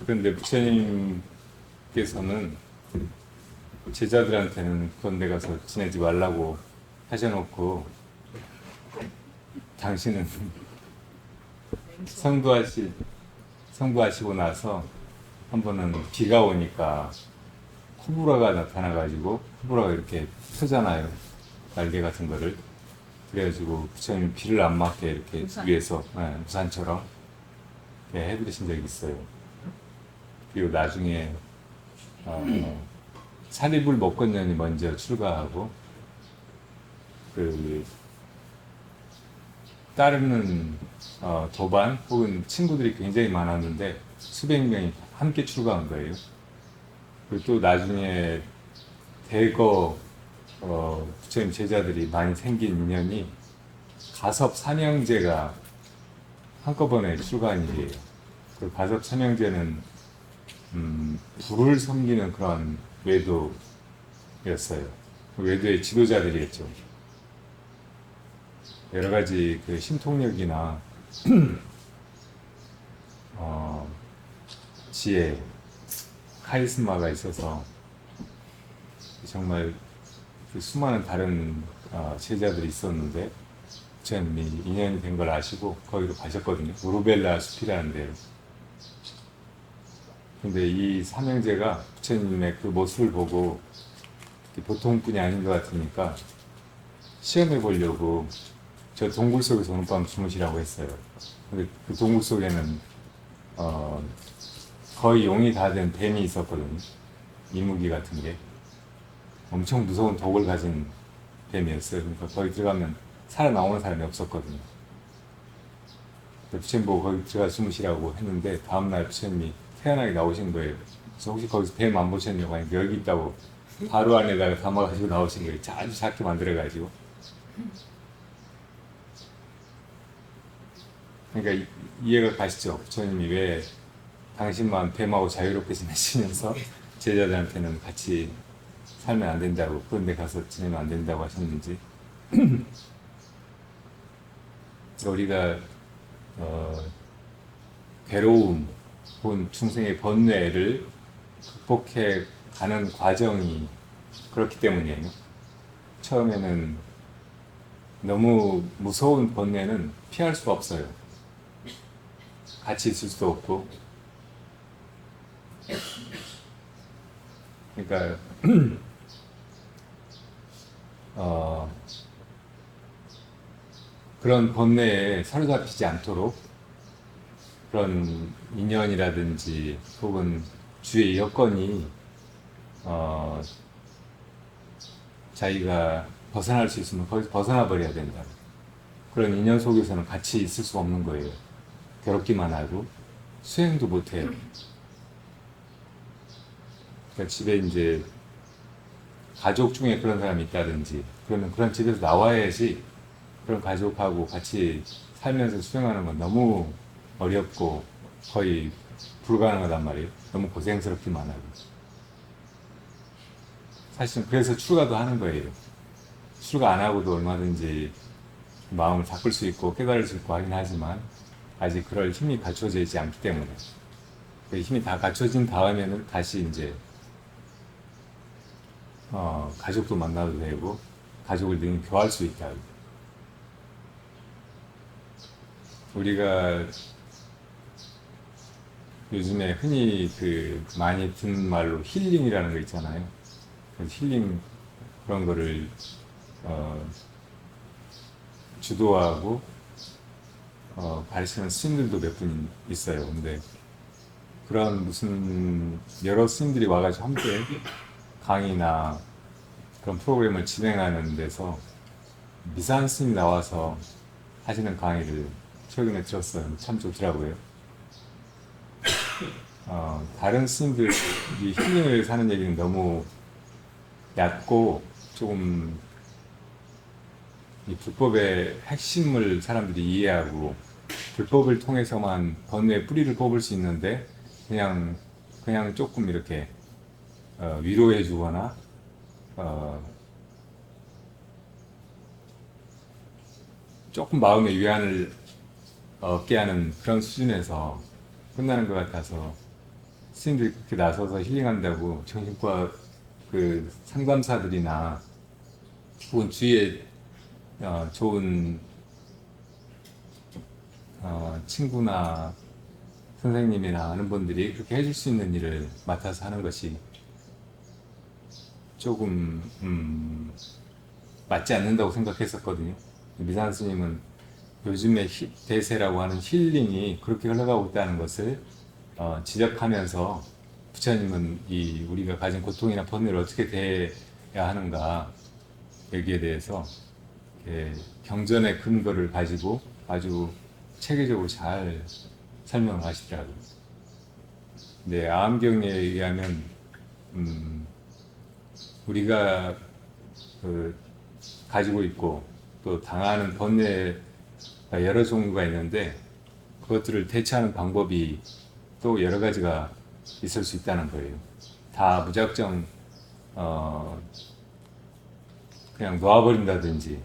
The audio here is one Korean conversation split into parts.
그런데 부처님께서는 제자들한테는 그런 데 가서 지내지 말라고 하셔놓고, 당신은 성부하시고 나서 한 번은 비가 오니까 코브라가 나타나가지고, 코브라가 이렇게 펴잖아요, 날개 같은 거를. 그래가지고 부처님이 비를 안 맞게 이렇게 우산. 위에서, 우산처럼 이렇게 해드리신 적이 있어요. 그리고 나중에 사리불 먹건년이 먼저 출가하고, 그 따르는 도반 혹은 친구들이 굉장히 많았는데 수백 명이 함께 출가한 거예요. 그리고 또 나중에 대거 부처님 제자들이 많이 생긴 인연이 가섭 삼형제가 한꺼번에 출가한 일이에요. 그 가섭 삼형제는 불을 섬기는 그런 외도였어요. 그 외도의 지도자들이었죠. 여러 가지 그 신통력이나 지혜, 카리스마가 있어서 정말 그 수많은 다른 제자들이 있었는데 부처님이 인연이 된 걸 아시고 거기로 가셨거든요. 우르벨라 숲이라는 데로. 근데 이 삼형제가 부처님의 그 모습을 보고 보통 분이 아닌 것 같으니까 시험해 보려고 저 동굴 속에서 오늘 밤 주무시라고 했어요. 근데 그 동굴 속에는 거의 용이 다 된 뱀이 있었거든요. 이무기 같은 게. 엄청 무서운 독을 가진 뱀이었어요. 그러니까 거기 들어가면 살아나오는 사람이 없었거든요. 부처님 보고 거기 들어가 주무시라고 했는데 다음날 부처님이 태어나게 나오신 거예요. 그래서 혹시 거기서 뱀 안 보셨냐고 하니까 여기 있다고 바로 안에다가 담아가지고 나오신 거예요. 아주 작게 만들어가지고. 그러니까 이해가 가시죠? 부처님이 왜 당신만 뱀하고 자유롭게 지내시면서 제자들한테는 같이 살면 안 된다고, 그런 데 가서 지내면 안 된다고 하셨는지. 우리가 괴로움 혹은 중생의 번뇌를 극복해 가는 과정이 그렇기 때문이에요. 처음에는 너무 무서운 번뇌는 피할 수가 없어요. 같이 있을 수도 없고. 그러니까 그런 번뇌에 사로잡히지 않도록 그런 인연이라든지 혹은 주의 여건이 자기가 벗어날 수 있으면 거기서 벗어나 버려야 된다. 그런 인연 속에서는 같이 있을 수 없는 거예요. 괴롭기만 하고 수행도 못 해요. 그러니까 집에 이제 가족 중에 그런 사람이 있다든지 그러면 그런 집에서 나와야지 그런 가족하고 같이 살면서 수행하는 건 너무 어렵고 거의 불가능하단 말이에요. 너무 고생스럽기만 하고. 사실은 그래서 출가도 하는 거예요. 출가 안 하고도 얼마든지 마음을 바꿀 수 있고 깨달을 수 있고 하긴 하지만 아직 그럴 힘이 갖춰져 있지 않기 때문에 그 힘이 다 갖춰진 다음에는 다시 이제 가족도 만나도 되고 가족을 능히 교화할 수 있다. 우리가 요즘에 흔히 그 많이 듣는 말로 힐링이라는 거 있잖아요. 힐링 그런 거를 주도하고 가르치는 스님들도 몇 분 있어요. 근데 그런 무슨 여러 스님들이 와가지고 함께 강의나 그런 프로그램을 진행하는 데서 미산 스님이 나와서 하시는 강의를 최근에 들었어요. 참 좋더라고요. 다른 스님들이 힐링을 위해서 하는 얘기는 너무 얕고 조금 이 불법의 핵심을 사람들이 이해하고 불법을 통해서만 번뇌의 뿌리를 뽑을 수 있는데 그냥 조금 이렇게 위로해 주거나 조금 마음의 위안을 얻게 하는 그런 수준에서 끝나는 것 같아서 스님들이 그렇게 나서서 힐링한다고 정신과 그 상담사들이나 혹은 주위에 좋은 친구나 선생님이나 아는 분들이 그렇게 해줄 수 있는 일을 맡아서 하는 것이 조금 맞지 않는다고 생각했었거든요. 미산 스님은 요즘에 대세라고 하는 힐링이 그렇게 흘러가고 있다는 것을 지적하면서 부처님은 이 우리가 가진 고통이나 번뇌를 어떻게 대해야 하는가 여기에 대해서 경전의 근거를 가지고 아주 체계적으로 잘 설명을 하시더라고요. 근데 아함경에 의하면 우리가 가지고 있고 또 당하는 번뇌가 여러 종류가 있는데 그것들을 대처하는 방법이 또 여러 가지가 있을 수 있다는 거예요. 다 무작정 그냥 놓아버린다든지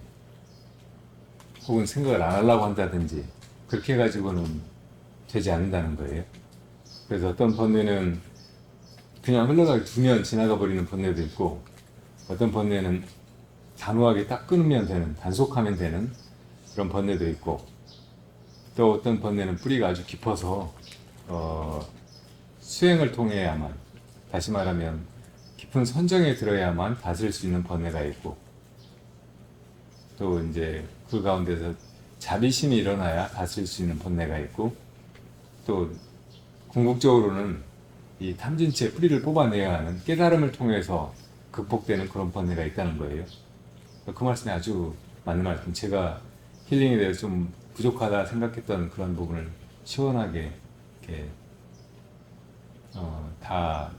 혹은 생각을 안 하려고 한다든지 그렇게 해가지고는 되지 않는다는 거예요. 그래서 어떤 번뇌는 그냥 흘러가게 두면 지나가 버리는 번뇌도 있고 어떤 번뇌는 단호하게 딱 끊으면 되는, 단속하면 되는 그런 번뇌도 있고 또 어떤 번뇌는 뿌리가 아주 깊어서 수행을 통해야만, 다시 말하면 깊은 선정에 들어야만 다스릴 수 있는 번뇌가 있고 또 이제 그 가운데서 자비심이 일어나야 다스릴 수 있는 번뇌가 있고 또 궁극적으로는 이 탐진치의 뿌리를 뽑아내야 하는 깨달음을 통해서 극복되는 그런 번뇌가 있다는 거예요. 그 말씀이 아주 맞는 말씀. 제가 힐링에 대해서 좀 부족하다 생각했던 그런 부분을 시원하게 이렇게 다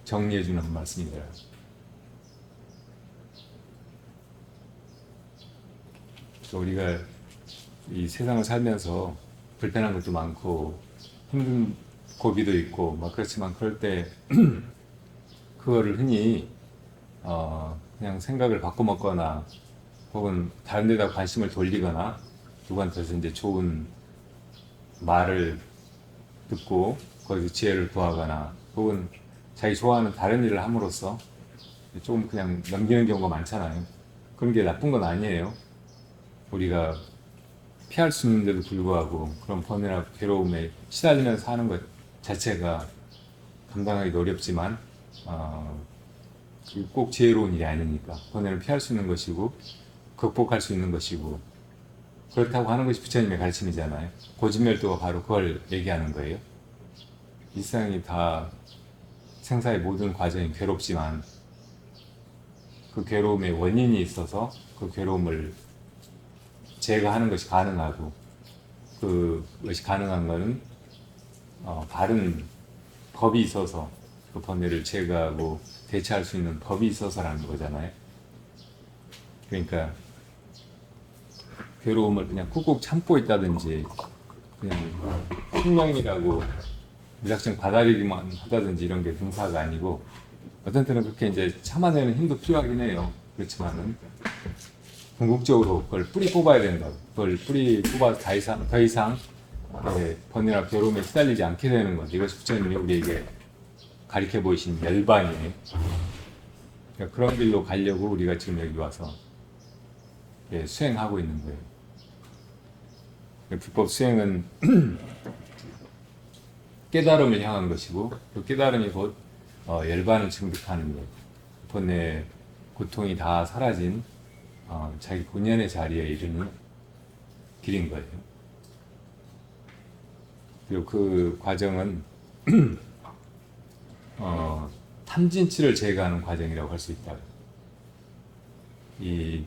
정리해주는 말씀이더라고요. 우리가 이 세상을 살면서 불편한 것도 많고 힘든 고비도 있고 막 그렇지만 그럴 때 그거를 흔히 그냥 생각을 바꿔먹거나 혹은 다른 데다 관심을 돌리거나 누구한테서 이제 좋은 말을 듣고 거기서 지혜를 구하거나 혹은 자기 좋아하는 다른 일을 함으로써 조금 그냥 넘기는 경우가 많잖아요. 그런 게 나쁜 건 아니에요. 우리가 피할 수 있는데도 불구하고 그런 번뇌나 괴로움에 시달리면서 사는 것 자체가 감당하기 어렵지만 꼭 지혜로운 일이 아니니까 번뇌를 피할 수 있는 것이고 극복할 수 있는 것이고 그렇다고 하는 것이 부처님의 가르침이잖아요. 고진멸도가 바로 그걸 얘기하는 거예요. 이 세상이 다 생사의 모든 과정이 괴롭지만 그 괴로움의 원인이 있어서 그 괴로움을 제거하는 것이 가능하고 그것이 가능한 것은 바른 법이 있어서 그 번뇌를 제거하고 대처할 수 있는 법이 있어서라는 거잖아요. 그러니까 괴로움을 그냥 꾹꾹 참고 있다든지 그냥 숙명이라고 무작정 받아들이기만 하다든지 이런 게 등사가 아니고 어떤 때는 그렇게 이제 참아내는 힘도 필요하긴 해요. 그렇지만은 궁극적으로 그걸 뿌리 뽑아야 된다. 그걸 뿌리 뽑아서 더 이상 번뇌나 괴로움에 시달리지 않게 되는 것. 이것이 부처님이 우리에게 가르쳐 보이신 열반이에요. 그러니까 그런 길로 가려고 우리가 지금 여기 와서 수행하고 있는 거예요. 불법 수행은 깨달음을 향한 것이고 그 깨달음이 곧 열반을 증득하는 것. 번뇌 고통이 다 사라진 자기 본연의 자리에 이르는 길인 거예요. 그리고 그 과정은 탐진치를 제거하는 과정이라고 할 수 있다. 이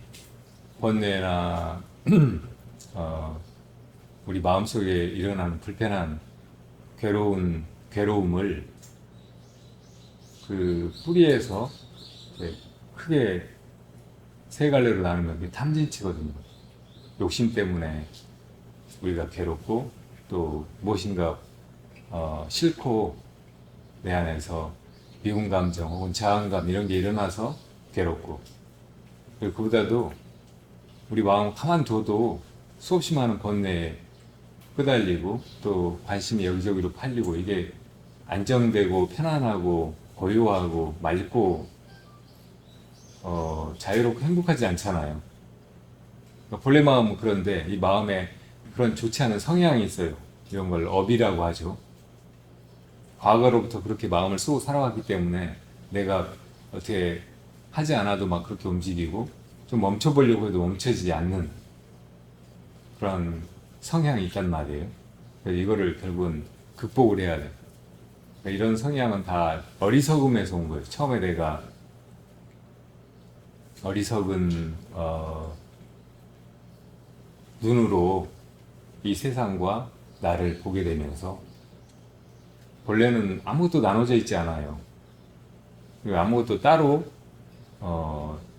번뇌나 우리 마음속에 일어나는 불편한 괴로움을 그 뿌리에서 크게 세 갈래로 나누면 그게 탐진치거든요. 욕심 때문에 우리가 괴롭고 또 무엇인가 싫고 내 안에서 미운 감정 혹은 자항감 이런 게 일어나서 괴롭고 그리고 그보다도 우리 마음 가만둬도 수없이 많은 번뇌에 끄달리고 또 관심이 여기저기로 팔리고 이게 안정되고 편안하고 고요하고 맑고 자유롭고 행복하지 않잖아요. 그러니까 본래 마음은 그런데 이 마음에 그런 좋지 않은 성향이 있어요. 이런 걸 업이라고 하죠. 과거로부터 그렇게 마음을 쓰고 살아왔기 때문에 내가 어떻게 하지 않아도 막 그렇게 움직이고 좀 멈춰보려고 해도 멈춰지지 않는 그런 성향이 있단 말이에요. 그래서 이거를 결국은 극복을 해야 돼요. 그러니까 이런 성향은 다 어리석음에서 온 거예요. 처음에 내가 어리석은 눈으로 이 세상과 나를 보게 되면서 본래는 아무것도 나눠져 있지 않아요. 그리고 아무것도 따로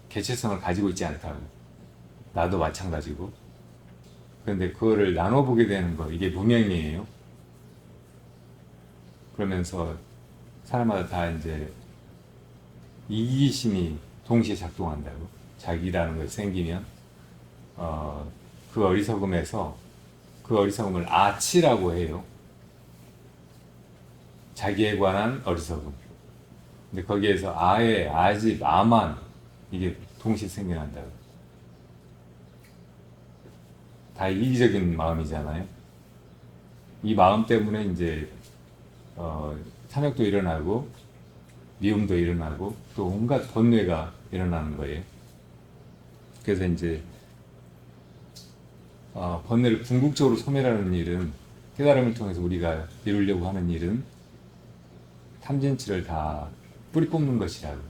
개체성을 가지고 있지 않다고. 나도 마찬가지고. 그런데 그거를 나눠보게 되는 거, 이게 무명이에요. 그러면서 사람마다 다 이제 이기심이 동시에 작동한다고. 자기라는 것이 생기면 그 어리석음에서 그 어리석음을 아치라고 해요. 자기에 관한 어리석음. 근데 거기에서 아에, 아집, 아만 이게 동시에 생겨난다고. 다 이기적인 마음이잖아요. 이 마음 때문에 이제 탐욕도 일어나고 미움도 일어나고 또 온갖 번뇌가 일어나는 거예요. 그래서 이제 번뇌를 궁극적으로 소멸하는 일은 깨달음을 통해서 우리가 이루려고 하는 일은 탐진치를 다 뿌리 뽑는 것이라고.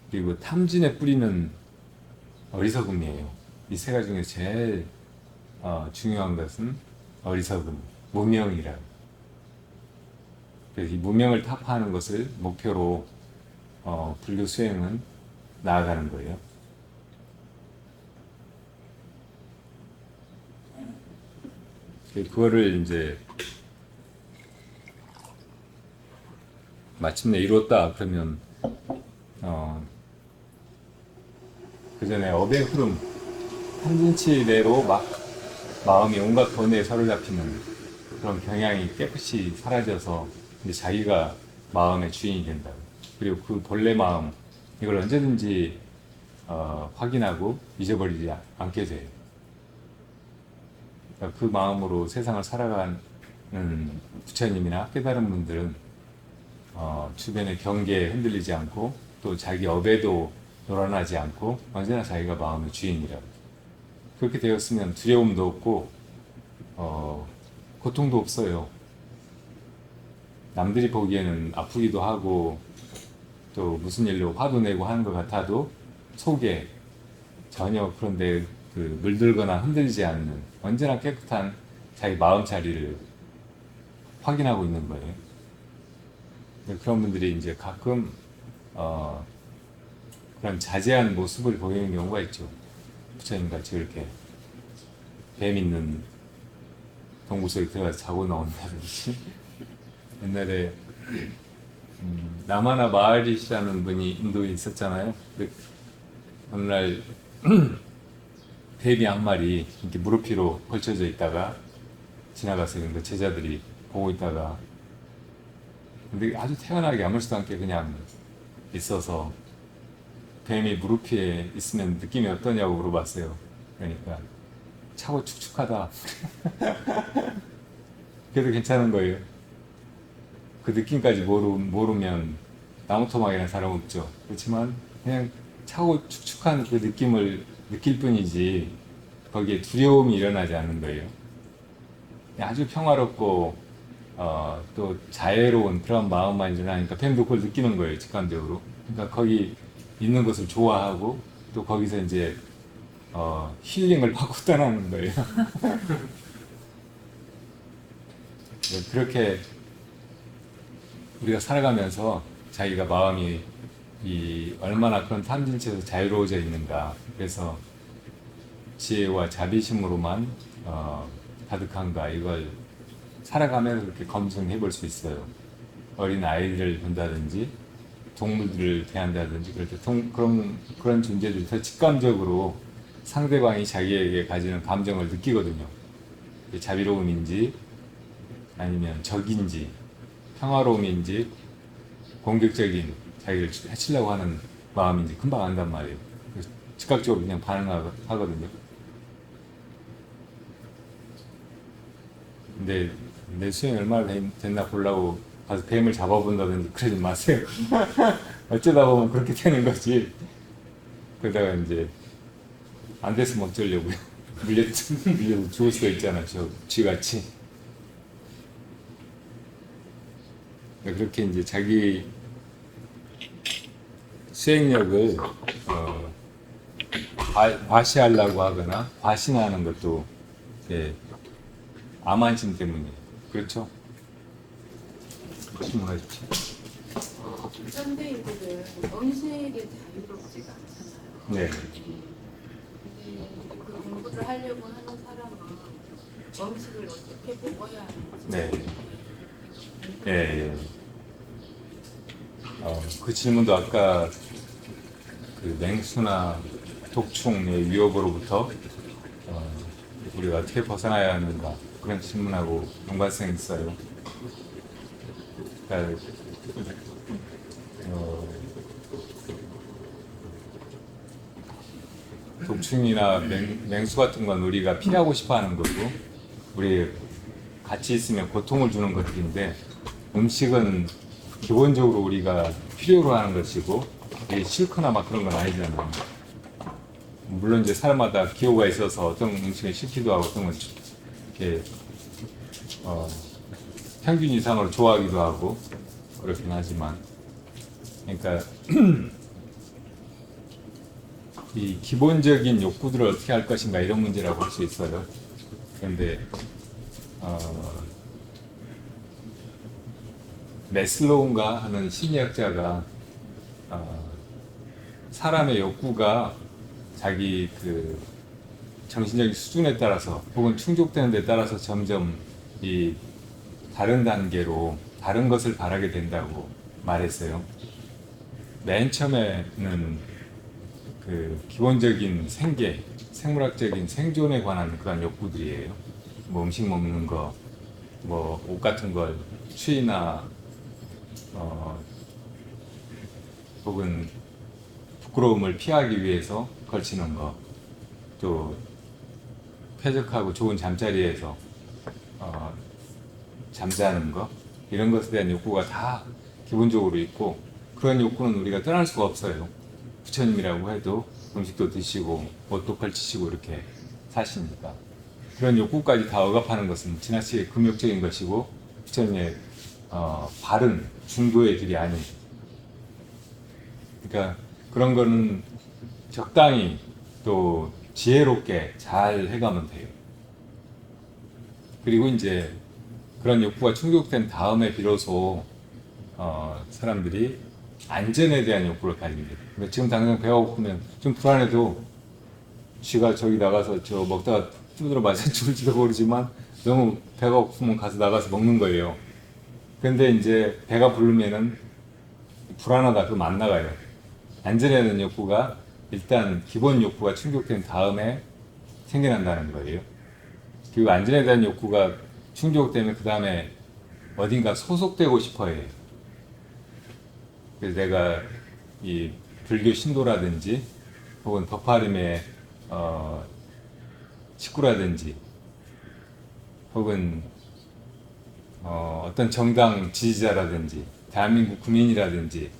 그리고 탐진의 뿌리는 어리석음이에요. 이 세 가지 중에서 제일 중요한 것은 어리석음, 무명이라고. 그래서 이 무명을 타파하는 것을 목표로 불교 수행은 나아가는 거예요. 그거를 이제 마침내 이뤘다 그러면 그 전에 업의 흐름, 탐진치대로 막 마음이 온갖 번뇌에 사로잡히는 그런 경향이 깨끗이 사라져서 이제 자기가 마음의 주인이 된다. 그리고 그 본래 마음 이걸 언제든지 확인하고 잊어버리지 않게 돼요. 그러니까 그 마음으로 세상을 살아가는 부처님이나 깨달은 분들은 주변의 경계에 흔들리지 않고 또 자기 업에도 놀아나지 않고 언제나 자기가 마음의 주인이라고. 그렇게 되었으면 두려움도 없고 고통도 없어요. 남들이 보기에는 아프기도 하고 또 무슨 일로 화도 내고 하는 것 같아도 속에 전혀 그런데 물들거나 흔들리지 않는 언제나 깨끗한 자기 마음 자리를 확인하고 있는 거예요. 그런 분들이 이제 가끔 그런 자제한 모습을 보이는 경우가 있죠. 부처님 같이 이렇게 뱀 있는 동굴 속에 들어가서 자고 나온다든지. 옛날에 라마나 마하리시라는 분이 인도에 있었잖아요. 어느 날 뱀이 한 마리 이렇게 무릎 위로 걸쳐져 있다가 지나가서 그 제자들이 보고 있다가 근데 아주 태연하게 아무렇지도 않게 그냥 있어서 뱀이 무릎 위에 있으면 느낌이 어떠냐고 물어봤어요. 그러니까 차고 축축하다. 그래도 괜찮은 거예요. 그 느낌까지 모르면 나무토막이라는 사람 없죠. 그렇지만 그냥 차고 축축한 그 느낌을 느낄 뿐이지 거기에 두려움이 일어나지 않는 거예요. 아주 평화롭고 또 자애로운 그런 마음만 일어나니까 뱀도 그걸 느끼는 거예요. 직감적으로. 그러니까 거기 있는 것을 좋아하고 또 거기서 이제 힐링을 받고 떠나는 거예요. 그렇게 우리가 살아가면서 자기가 마음이 얼마나 그런 탐진치에서 자유로워져 있는가. 그래서 지혜와 자비심으로만 가득한가. 이걸 살아가면서 그렇게 검증해 볼 수 있어요. 어린 아이들을 본다든지 동물들을 대한다든지 그럴 때 그런 존재들이 더 직감적으로 상대방이 자기에게 가지는 감정을 느끼거든요. 자비로움인지 아니면 적인지 평화로움인지 공격적인 자기를 해치려고 하는 마음인지 금방 안단 말이에요. 그래서 즉각적으로 그냥 반응하거든요. 근데 내 수행이 얼마나 됐나 보려고 가서 뱀을 잡아본다든지 그러지 마세요. 어쩌다 보면 그렇게 되는 거지. 그러다가 이제 안 됐으면 어쩌려고요. 물려서 죽을 수도 있잖아요. 저 쥐같이. 그렇게 이제 자기 수행력을 과시하려고 하거나 과신하는 것도 암환심 때문이에요. 그렇죠? 질문하십시오. 현대인들은 음식에 자유롭지가 않잖아요. 네. 근데 그 공부를 하려고 하는 사람은 음식을 어떻게 먹어야 하는지. 네. 예, 예. 그 질문도 아까 그 맹수나 독충의 위협으로부터 우리가 어떻게 벗어나야 하는가 그런 질문하고 연관성이 있어요. 그러니까 독충이나 맹수 같은 건 우리가 피하고 싶어하는 거고 우리 같이 있으면 고통을 주는 것들인데 음식은 기본적으로 우리가 필요로 하는 것이고 이게 싫거나 막 그런 건 아니잖아요. 물론 이제 사람마다 기호가 있어서 어떤 음식은 싫기도 하고 어떤 건 이렇게 평균 이상으로 좋아하기도 하고 그렇긴 하지만 그러니까 이 기본적인 욕구들을 어떻게 할 것인가 이런 문제라고 할 수 있어요. 그런데 메슬로우인가 하는 심리학자가 사람의 욕구가 자기 그 정신적인 수준에 따라서 혹은 충족되는 데 따라서 점점 이 다른 단계로 다른 것을 바라게 된다고 말했어요. 맨 처음에는 그 기본적인 생계, 생물학적인 생존에 관한 그런 욕구들이에요. 뭐 음식 먹는 거, 뭐 옷 같은 걸 추위나 혹은 부끄러움을 피하기 위해서 걸치는 거, 또 쾌적하고 좋은 잠자리에서 잠자는 거 이런 것에 대한 욕구가 다 기본적으로 있고 그런 욕구는 우리가 떠날 수가 없어요. 부처님이라고 해도 음식도 드시고 옷도 걸치시고 이렇게 사시니까 그런 욕구까지 다 억압하는 것은 지나치게 금욕적인 것이고 부처님의 바른 중도의 길이 아닌. 그러니까 그런 거는 적당히 또 지혜롭게 잘 해가면 돼요. 그리고 이제 그런 욕구가 충족된 다음에 비로소 사람들이 안전에 대한 욕구를 가집니다. 근데 지금 당장 배가 고프면 좀 불안해도 쥐가 저기 나가서 저 먹다가 두드러 맞아 죽을지도 모르지만 너무 배가 고프면 가서 나가서 먹는 거예요. 근데 이제 배가 부르면은 불안하다 그럼 안 나가요. 안전에 대한 욕구가 일단 기본 욕구가 충족된 다음에 생겨난다는 거예요. 그리고 안전에 대한 욕구가 충족되면 그 다음에 어딘가 소속되고 싶어 해요. 그래서 내가 이 불교 신도라든지 혹은 법화림의 식구라든지 혹은 어떤 정당 지지자라든지 대한민국 국민이라든지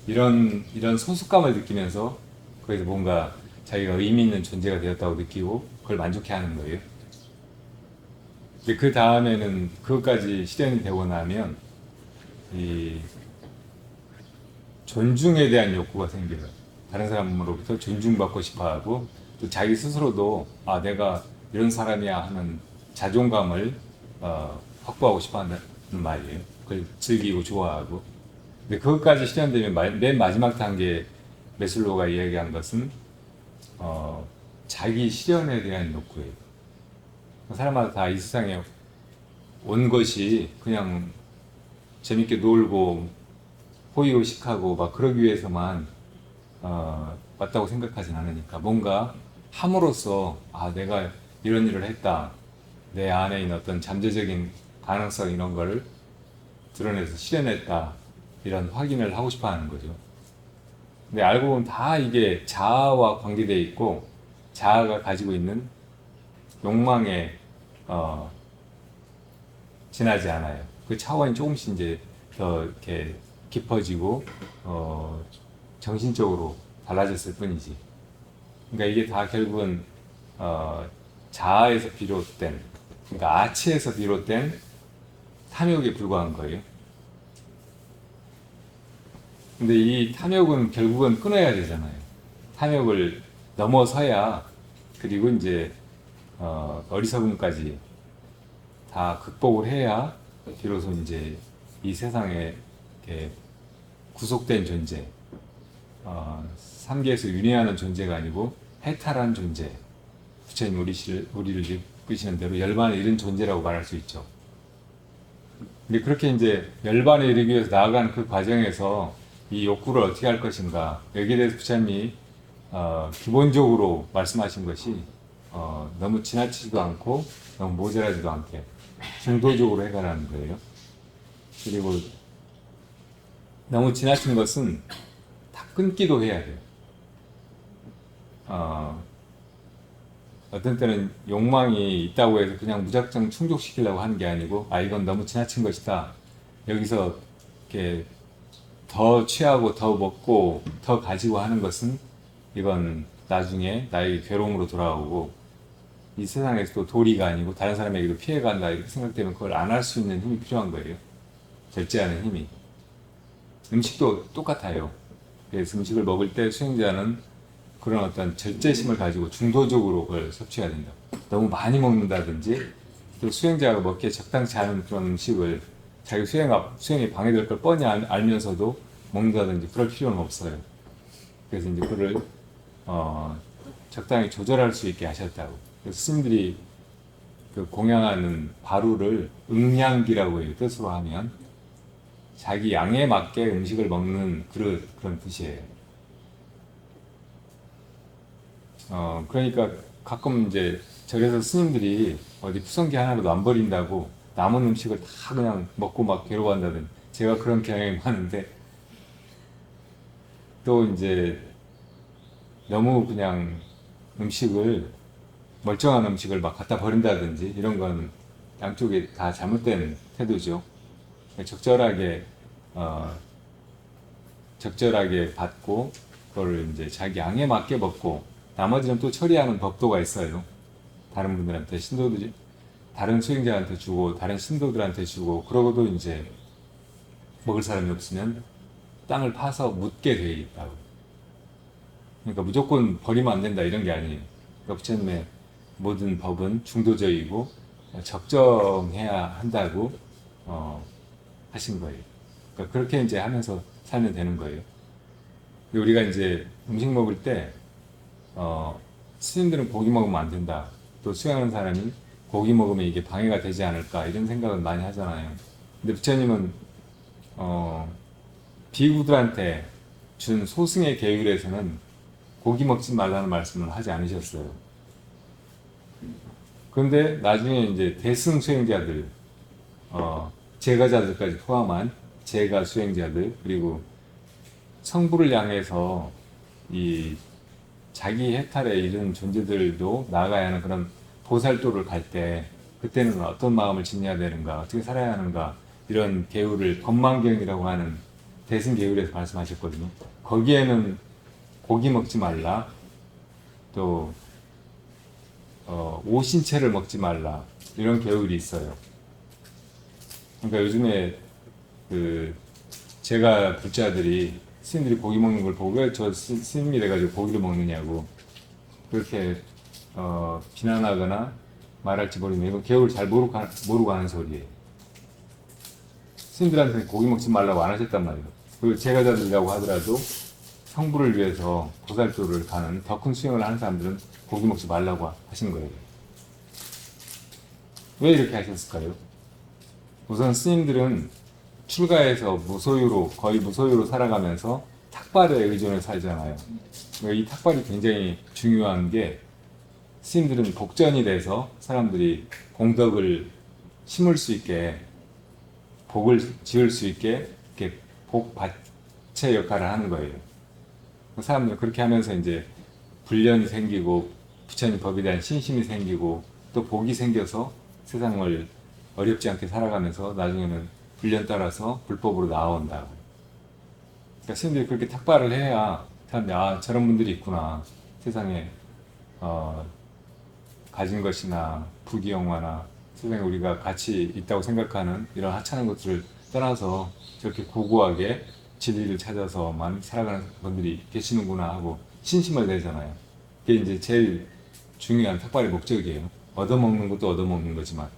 이런 소속감을 느끼면서 거기서 뭔가 자기가 의미 있는 존재가 되었다고 느끼고 그걸 만족해하는 거예요. 근데 그 다음에는 그것까지 실현이 되고 나면 이 존중에 대한 욕구가 생겨요. 다른 사람으로부터 존중받고 싶어하고 또 자기 스스로도 아 내가 이런 사람이야 하는 자존감을 확보하고 싶어하는 말이에요. 그걸 즐기고 좋아하고. 근데 그것까지 실현되면 맨 마지막 단계 메슬로우가 이야기한 것은 자기 실현에 대한 욕구예요. 사람마다 다 이 세상에 온 것이 그냥 재밌게 놀고 호의호식하고 막 그러기 위해서만 왔다고 생각하진 않으니까 뭔가 함으로써 아 내가 이런 일을 했다 내 안에 있는 어떤 잠재적인 가능성 이런 걸 드러내서 실현했다 이런 확인을 하고 싶어 하는 거죠. 근데 알고 보면 다 이게 자아와 관계되어 있고 자아가 가지고 있는 욕망에 지나지 않아요. 그 차원이 조금씩 이제 더 이렇게 깊어지고 정신적으로 달라졌을 뿐이지. 그러니까 이게 다 결국은 자아에서 비롯된, 그러니까 아치에서 비롯된 탐욕에 불과한 거예요. 근데 이 탐욕은 결국은 끊어야 되잖아요. 탐욕을 넘어서야, 그리고 이제 어리석음까지 다 극복을 해야 비로소 이제 이 세상에 이렇게 구속된 존재, 삼계에서 윤회하는 존재가 아니고 해탈한 존재, 부처님 우리를 이끄시는 대로 열반에 이른 존재라고 말할 수 있죠. 근데 그렇게 이제 열반에 이르기 위해서 나아가는 그 과정에서 이 욕구를 어떻게 할 것인가, 여기에 대해서 부처님이 기본적으로 말씀하신 것이 너무 지나치지도 않고 너무 모자라지도 않게 중도적으로 해가라는 거예요. 그리고 너무 지나친 것은 다 끊기도 해야 돼요. 어떤 때는 욕망이 있다고 해서 그냥 무작정 충족시키려고 하는 게 아니고, 이건 너무 지나친 것이다. 여기서 이렇게 더 취하고 더 먹고 더 가지고 하는 것은 이건 나중에 나에게 괴로움으로 돌아오고 이 세상에서 또 도리가 아니고 다른 사람에게도 피해가 간다 이렇게 생각되면 그걸 안 할 수 있는 힘이 필요한 거예요. 절제하는 힘이. 음식도 똑같아요. 그래서 음식을 먹을 때 수행자는 그런 어떤 절제심을 가지고 중도적으로 그걸 섭취해야 된다. 너무 많이 먹는다든지 또 수행자가 먹기에 적당치 않은 그런 음식을 자기 수행에 방해될 걸 뻔히 알면서도 먹는다든지 그럴 필요는 없어요. 그래서 이제 그걸 적당히 조절할 수 있게 하셨다고. 그래서 스님들이 그 공양하는 바루를 응양기라고 해요. 뜻으로 하면 자기 양에 맞게 음식을 먹는 그런 뜻이에요. 그러니까 가끔 이제 절에서 스님들이 어디 푸성기 하나라도 안 버린다고 남은 음식을 다 그냥 먹고 막 괴로워한다든, 제가 그런 경향이 많은데, 또 이제 너무 그냥 멀쩡한 음식을 막 갖다 버린다든지 이런 건 양쪽에 다 잘못된 태도죠. 적절하게 받고 그걸 이제 자기 양에 맞게 먹고 나머지는 또 처리하는 법도가 있어요. 다른 분들한테 다른 수행자한테 주고 다른 신도들한테 주고, 그러고도 이제 먹을 사람이 없으면 땅을 파서 묻게 돼 있다고. 그러니까 무조건 버리면 안 된다 이런 게 아니에요. 그러니까 부처님의 모든 법은 중도적이고 적정해야 한다고 하신 거예요. 그러니까 그렇게 이제 하면서 살면 되는 거예요. 우리가 이제 음식 먹을 때 스님들은 고기 먹으면 안 된다, 또 수행하는 사람이 고기 먹으면 이게 방해가 되지 않을까 이런 생각을 많이 하잖아요. 근데 부처님은 비구들한테 준 소승의 계율에서는 고기 먹지 말라는 말씀을 하지 않으셨어요. 그런데 나중에 이제 대승 수행자들, 제가자들까지 포함한 제가 수행자들, 그리고 성부를 향해서 이 자기 해탈에 이른 존재들도 나아가야 하는 그런 보살도를 갈 때, 그때는 어떤 마음을 지녀야 되는가, 어떻게 살아야 하는가, 이런 계율을 법망경이라고 하는 대승 계율에서 말씀하셨거든요. 거기에는 고기 먹지 말라, 또 오신채를 먹지 말라, 이런 계율이 있어요. 그러니까 요즘에 제가 불자들이 스님들이 고기 먹는 걸 보고 왜 저 스님이 돼가지고 고기를 먹느냐고 그렇게 비난하거나 말할지 모르겠는데, 이건 계율을 잘 모르고 하는 소리예요. 스님들한테 고기 먹지 말라고 안 하셨단 말이에요. 그리고 제가자들이라고 하더라도 성부를 위해서 보살도를 가는 더 큰 수행을 하는 사람들은 고기 먹지 말라고 하신 거예요. 왜 이렇게 하셨을까요? 우선 스님들은 출가해서 거의 무소유로 살아가면서 탁발에 의존해 살잖아요. 이 탁발이 굉장히 중요한 게, 스님들은 복전이 돼서 사람들이 공덕을 심을 수 있게 복을 지을 수 있게 이렇게 복받체 역할을 하는 거예요. 사람들 그렇게 하면서 이제 불련이 생기고 부처님 법에 대한 신심이 생기고 또 복이 생겨서 세상을 어렵지 않게 살아가면서 나중에는 불련 따라서 불법으로 나온다. 그러니까 스님들이 그렇게 탁발을 해야 사람들이 아 저런 분들이 있구나. 세상에 가진 것이나 부귀영화나 세상에 우리가 가치 있다고 생각하는 이런 하찮은 것들을 떠나서 저렇게 고고하게 진리를 찾아서만 살아가는 분들이 계시는구나 하고 신심을 내잖아요. 그게 이제 제일 중요한 탁발의 목적이에요. 얻어먹는 것도 얻어먹는 거지만.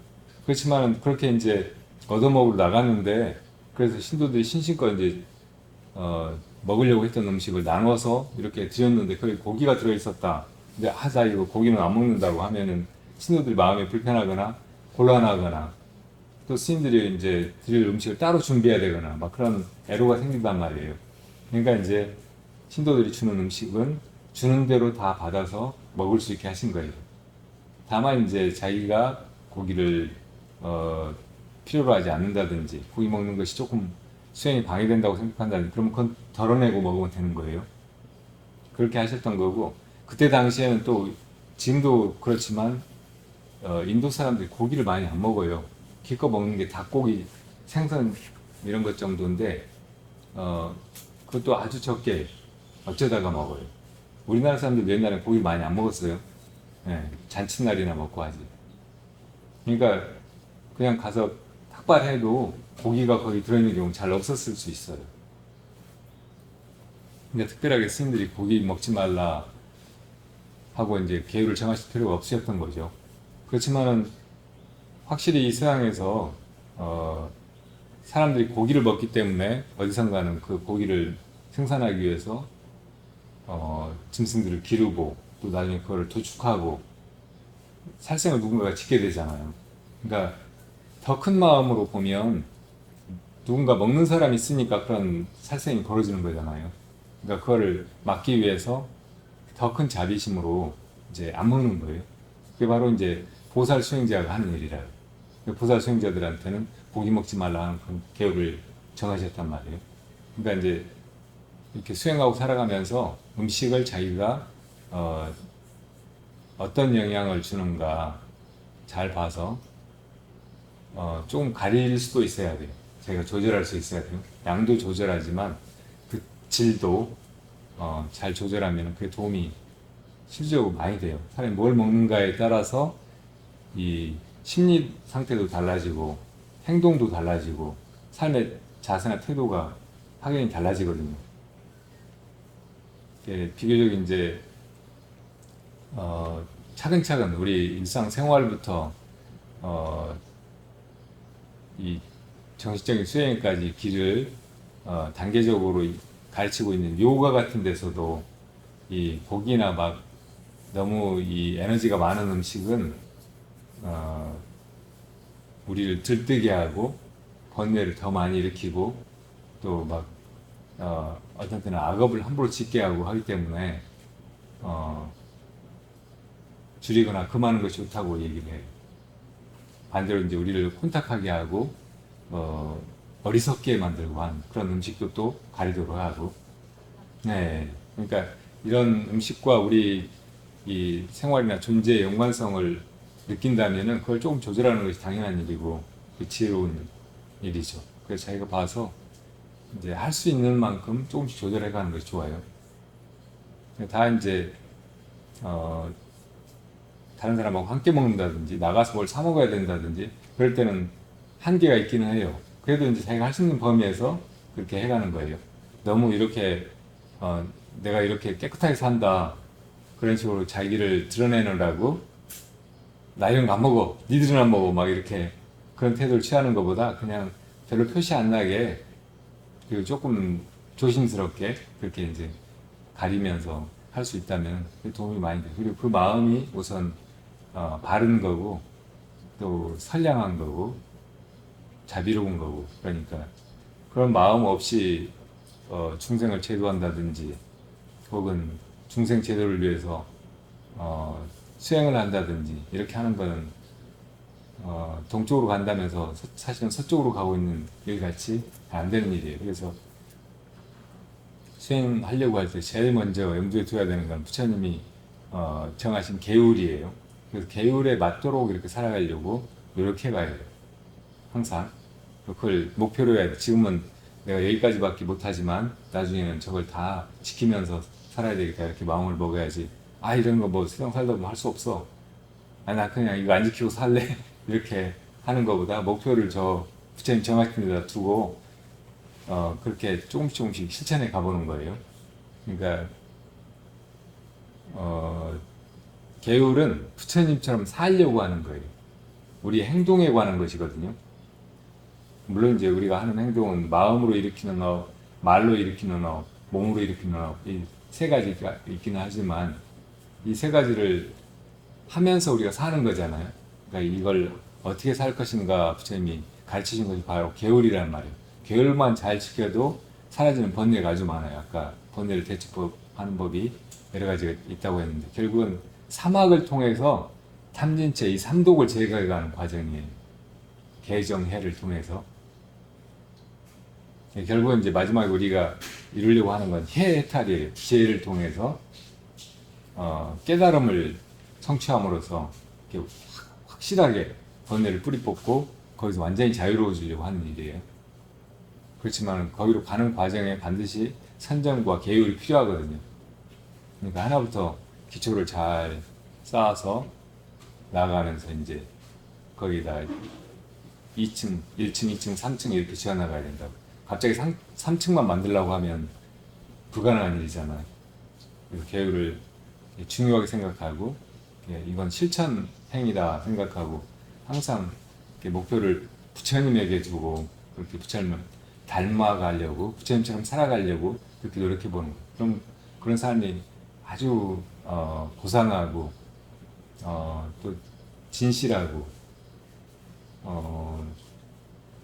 그렇지만 그렇게 이제 얻어먹으러 나갔는데 그래서 신도들이 신심껏 이제 먹으려고 했던 음식을 나눠서 이렇게 드렸는데 거기 고기가 들어있었다. 근데 하자 이거 고기는 안 먹는다고 하면은 신도들 마음이 불편하거나 곤란하거나 또 스님들이 이제 드릴 음식을 따로 준비해야 되거나 막 그런 애로가 생긴단 말이에요. 그러니까 이제 신도들이 주는 음식은 주는 대로 다 받아서 먹을 수 있게 하신 거예요. 다만 이제 자기가 고기를 필요로 하지 않는다든지 고기 먹는 것이 조금 수행이 방해된다고 생각한다든지 그러면 그건 덜어내고 먹으면 되는 거예요. 그렇게 하셨던 거고 그때 당시에는 또 지금도 그렇지만 인도 사람들이 고기를 많이 안 먹어요. 기껏 먹는 게 닭고기, 생선 이런 것 정도인데 그것도 아주 적게 어쩌다가 먹어요. 우리나라 사람들 옛날에 고기 많이 안 먹었어요. 네, 잔칫날이나 먹고 하지. 그러니까 그냥 가서 탁발해도 고기가 거기 들어있는 경우 잘 없었을 수 있어요. 그러니까 특별하게 스님들이 고기 먹지 말라 하고 이제 계율을 정하실 필요가 없으셨던 거죠. 그렇지만은 확실히 이 세상에서 사람들이 고기를 먹기 때문에 어디선가는 그 고기를 생산하기 위해서 짐승들을 기르고 또 나중에 그거를 도축하고 살생을 누군가가 짓게 되잖아요. 그러니까 더 큰 마음으로 보면 누군가 먹는 사람이 있으니까 그런 살생이 벌어지는 거잖아요. 그러니까 그거를 막기 위해서 더 큰 자비심으로 이제 안 먹는 거예요. 그게 바로 이제 보살 수행자가 하는 일이라요. 보살 수행자들한테는 고기 먹지 말라는 그런 계율을 정하셨단 말이에요. 그러니까 이제 이렇게 수행하고 살아가면서 음식을 자기가 어떤 영향을 주는가 잘 봐서 조금 가릴 수도 있어야 돼요. 자기가 조절할 수 있어야 돼요. 양도 조절하지만 그 질도 잘 조절하면 그게 도움이 실질적으로 많이 돼요. 사람이 뭘 먹는가에 따라서 이 심리 상태도 달라지고 행동도 달라지고 삶의 자세나 태도가 확연히 달라지거든요. 비교적 이제 차근차근 우리 일상 생활부터 이 정신적인 수행까지 길을 단계적으로 가르치고 있는 요가 같은 데서도 이 고기나 막 너무 이 에너지가 많은 음식은 우리를 들뜨게 하고 번뇌를 더 많이 일으키고 또 막 어떤 때는 악업을 함부로 짓게 하고 하기 때문에 줄이거나 금하는 것이 좋다고 얘기를 해요. 반대로 이제 우리를 혼탁하게 하고 어리석게 만들고 하는 그런 음식도 또 가리도록 하고, 네, 그러니까 이런 음식과 우리 이 생활이나 존재의 연관성을 느낀다면은 그걸 조금 조절하는 것이 당연한 일이고 그 지혜로운 일이죠. 그래서 자기가 봐서 이제 할 수 있는 만큼 조금씩 조절해가는 것이 좋아요. 다 이제 다른 사람하고 함께 먹는다든지 나가서 뭘 사 먹어야 된다든지 그럴 때는 한계가 있기는 해요. 그래도 이제 자기가 할 수 있는 범위에서 그렇게 해가는 거예요. 너무 이렇게 내가 이렇게 깨끗하게 산다 그런 식으로 자기를 드러내느라고 나 이런 거 안 먹어 니들은 안 먹어 막 이렇게 그런 태도를 취하는 것보다 그냥 별로 표시 안 나게 그리고 조금 조심스럽게 그렇게 이제 가리면서 할 수 있다면 도움이 많이 돼요. 그리고 그 마음이 우선 바른 거고 또 선량한 거고 자비로운 거고 그러니까 그런 마음 없이 중생을 제도한다든지 혹은 중생 제도를 위해서 수행을 한다든지 이렇게 하는 거는 동쪽으로 간다면서 사실은 서쪽으로 가고 있는 일같이 안 되는 일이에요. 그래서 수행하려고 할 때 제일 먼저 염두에 둬야 되는 건 부처님이 정하신 계율이에요. 그래서 계율에 맞도록 이렇게 살아가려고 노력해 가야 돼요. 항상. 그걸 목표로 해야 돼. 지금은 내가 여기까지밖에 못하지만 나중에는 저걸 다 지키면서 살아야 되겠다. 이렇게 마음을 먹어야지. 아, 이런 거 뭐 세상 살다 보면 할 수 없어. 아, 나 그냥 이거 안 지키고 살래. 이렇게 하는 것보다 목표를 저 부처님 정하신 데다 두고 그렇게 조금씩 실천해 가보는 거예요. 그러니까 계율은 부처님처럼 살려고 하는 거예요. 우리 행동에 관한 것이거든요. 물론 이제 우리가 하는 행동은 마음으로 일으키는 업, 말로 일으키는 업, 몸으로 일으키는 업, 이 세 가지가 있기는 하지만 이 세 가지를 하면서 우리가 사는 거잖아요. 그러니까 이걸 어떻게 살 것인가 부처님이 가르치신 것이 바로 계율이란 말이에요. 계율만 잘 지켜도 사라지는 번뇌가 아주 많아요. 아까 번뇌를 대처하는 법이 여러 가지가 있다고 했는데 결국은 사막을 통해서 탐진체 이 삼독을 제거해가는 과정이에요. 개정해를 통해서. 결국은 이제 마지막에 우리가 이루려고 하는 건 해탈이에요. 지혜를 통해서 깨달음을 성취함으로써 이렇게 확실하게 번뇌를 뿌리 뽑고 거기서 완전히 자유로워지려고 하는 일이에요. 그렇지만 거기로 가는 과정에 반드시 선정과 계율이 필요하거든요. 그러니까 하나부터 기초를 잘 쌓아서 나아가면서 이제 거기다 2층, 1층, 2층, 3층 이렇게 지어나가야 된다고. 갑자기 3층만 만들려고 하면 불가능한 일이잖아요. 그래서 계율을 중요하게 생각하고 이건 실천 행위다 생각하고 항상 목표를 부처님에게 두고 그렇게 부처님을 닮아가려고 부처님처럼 살아가려고 그렇게 노력해 보는 거예요. 그럼 그런 사람이 아주 고상하고 또 진실하고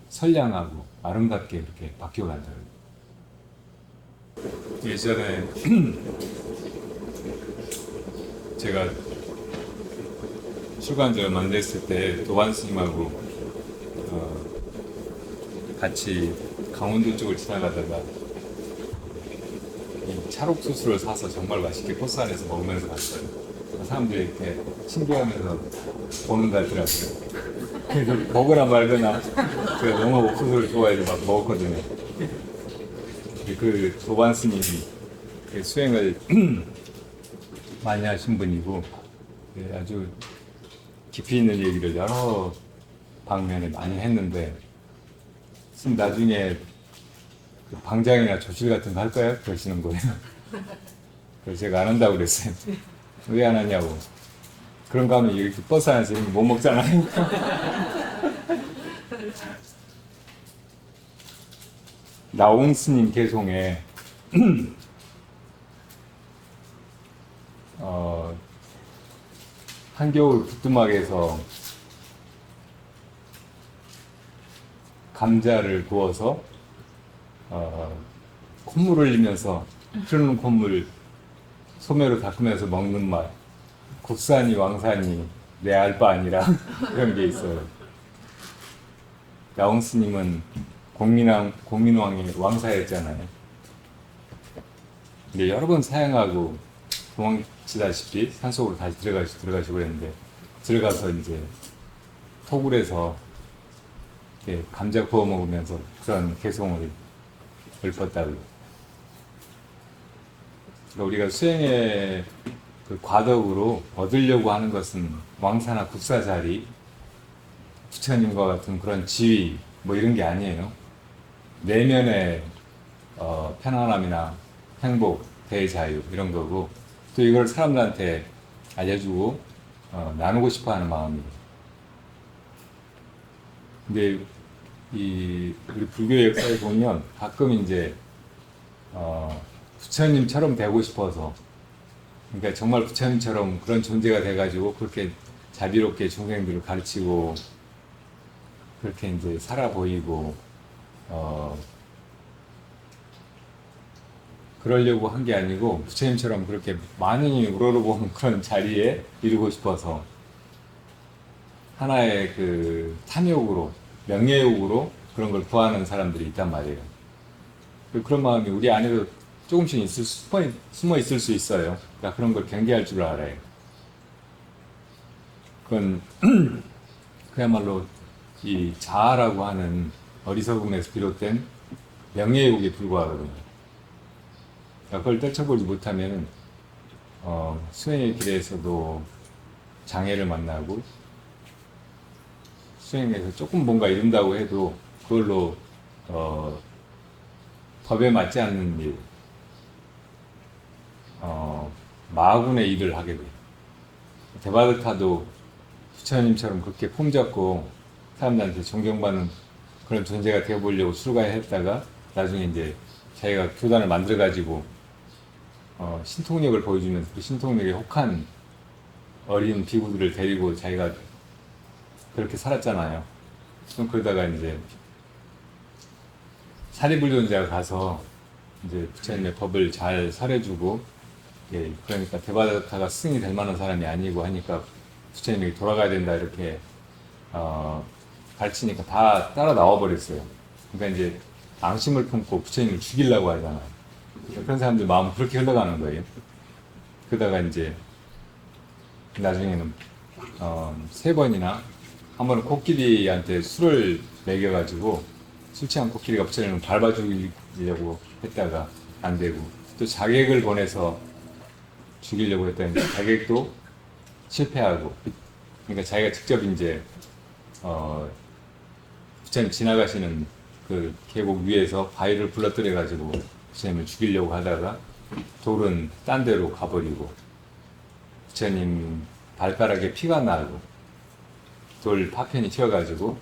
선량하고 아름답게 이렇게 바뀌어간다. 예전에 제가 출가한지가 만났을 때 도반 스님하고 같이 강원도 쪽을 지나가다가 이 찰옥수수를 사서 정말 맛있게 코스 안에서 먹으면서 갔어요. 사람들이 이렇게 신기하면서 보는 것 같더라고요. 그래서 먹으나 말거나 제가 너무 옥수수를 좋아해서 막 먹었거든요. 그 도반 스님이 수행을 많이 하신 분이고 아주 깊이 있는 얘기를 여러 방면에 많이 했는데 나중에 방장이나 조실 같은 거 할 거야? 그러시는 거예요. 그래서 제가 안 한다고 그랬어요. 왜 안 하냐고. 그런 거 하면 이렇게 버스 안에서 이런 거 못 먹잖아요. 나옹 스님 개송에 한겨울 부뚜막에서 감자를 구워서 콧물 흘리면서 흐르는 콧물 소매로 닦으면서 먹는 맛 국산이 왕산이 내 알 바 아니라 그런 게 있어요. 나옹 스님은 공민왕의 왕사였잖아요. 근데 여러 번 사양하고 도망치다시피 산속으로 다시 들어가시고 그랬는데 들어가서 이제 토굴에서 이렇게 감자 구워 먹으면서 그런 개송을 읊었다고. 그러니까 우리가 수행의 그 과덕으로 얻으려고 하는 것은 왕사나 국사 자리, 부처님과 같은 그런 지위 뭐 이런 게 아니에요. 내면의 편안함이나 행복, 대자유 이런 거고 또 이걸 사람들한테 알려주고 나누고 싶어하는 마음이에요. 근데 우리 불교의 역사에 보면 가끔 이제 부처님처럼 되고 싶어서 그러니까 정말 부처님처럼 그런 존재가 돼가지고 그렇게 자비롭게 중생들을 가르치고 그렇게 이제 살아 보이고 그러려고 한 게 아니고 부처님처럼 그렇게 만인이 우러러보는 그런 자리에 이루고 싶어서 하나의 그 탐욕으로, 명예욕으로 그런 걸 구하는 사람들이 있단 말이에요. 그런 마음이 우리 안에도 조금씩 숨어 있을 수 있어요. 그러니까 그런 걸 경계할 줄 알아요. 그건 그야말로 이 자아라고 하는 어리석음에서 비롯된 명예욕에 불과하거든요. 그러니까 그걸 떨쳐보지 못하면 수행의 길에서도 장애를 만나고, 수행에서 조금 뭔가 이룬다고 해도 그걸로 법에 맞지 않는 일, 마군의 일을 하게 돼요. 데바드타도 부처님처럼 그렇게 폼 잡고 사람들한테 존경받는 그런 존재가 되어보려고 출가했다가 나중에 이제 자기가 교단을 만들어가지고 신통력을 보여주면서 그 신통력에 혹한 어린 비구들을 데리고 자기가 그렇게 살았잖아요. 좀 그러다가 이제 사리불존자가 가서 이제 부처님의 법을 잘 설해주고, 예, 그러니까 데바다타가 스승이 될 만한 사람이 아니고 하니까 부처님이 돌아가야 된다 이렇게 가르치니까 다 따라 나와 버렸어요. 그러니까 이제 앙심을 품고 부처님을 죽이려고 하잖아요. 그런 사람들 마음은 그렇게 흘러가는 거예요. 그러다가 이제 나중에는 3번이나 한 번은 코끼리한테 술을 먹여가지고 술 취한 코끼리가 부처님을 밟아 죽이려고 했다가 안 되고, 또 자객을 보내서 죽이려고 했다는데 자객도 실패하고, 그러니까 자기가 직접 이제 부처님 지나가시는 그 계곡 위에서 바위를 불러뜨려 가지고 부처님을 죽이려고 하다가 돌은 딴 데로 가버리고, 부처님 발가락에 피가 나고 돌 파편이 튀어가지고,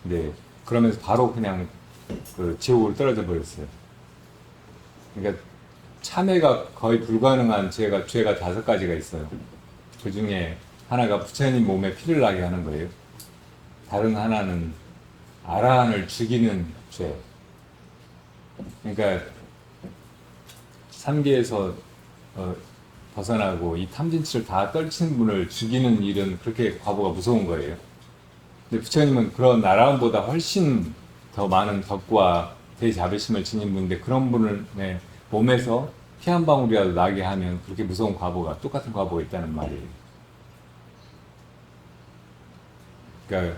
네, 그러면서 바로 그냥 그 지옥으로 떨어져 버렸어요. 그러니까 참회가 거의 불가능한 죄가 5가지가 있어요. 그 중에 하나가 부처님 몸에 피를 나게 하는 거예요. 다른 하나는 아라한을 죽이는 죄. 그러니까 삼계에서 벗어나고 이 탐진치를 다 떨친 분을 죽이는 일은 그렇게 과보가 무서운 거예요. 근데 부처님은 그런 아라한보다 훨씬 더 많은 덕과 대자비심을 지닌 분인데, 그런 분의 몸에서 피 한 방울이라도 나게 하면 그렇게 무서운 과보가, 똑같은 과보가 있다는 말이에요. 그러니까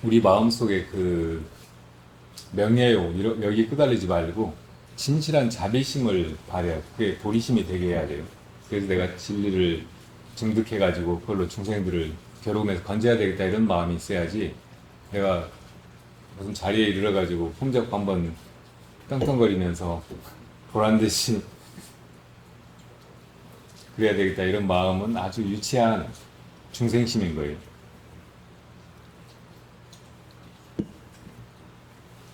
우리 마음속에 그 명예욕 여기 끄달리지 말고 진실한 자비심을 발휘해야, 그게 도리심이 되게 해야 돼요. 그래서 내가 진리를 증득해가지고 그걸로 중생들을 괴로움에서 건져야 되겠다 이런 마음이 있어야지, 내가 무슨 자리에 이르러가지고 폼 잡고 한번 떵떵거리면서 보란듯이 그래야 되겠다 이런 마음은 아주 유치한 중생심인 거예요.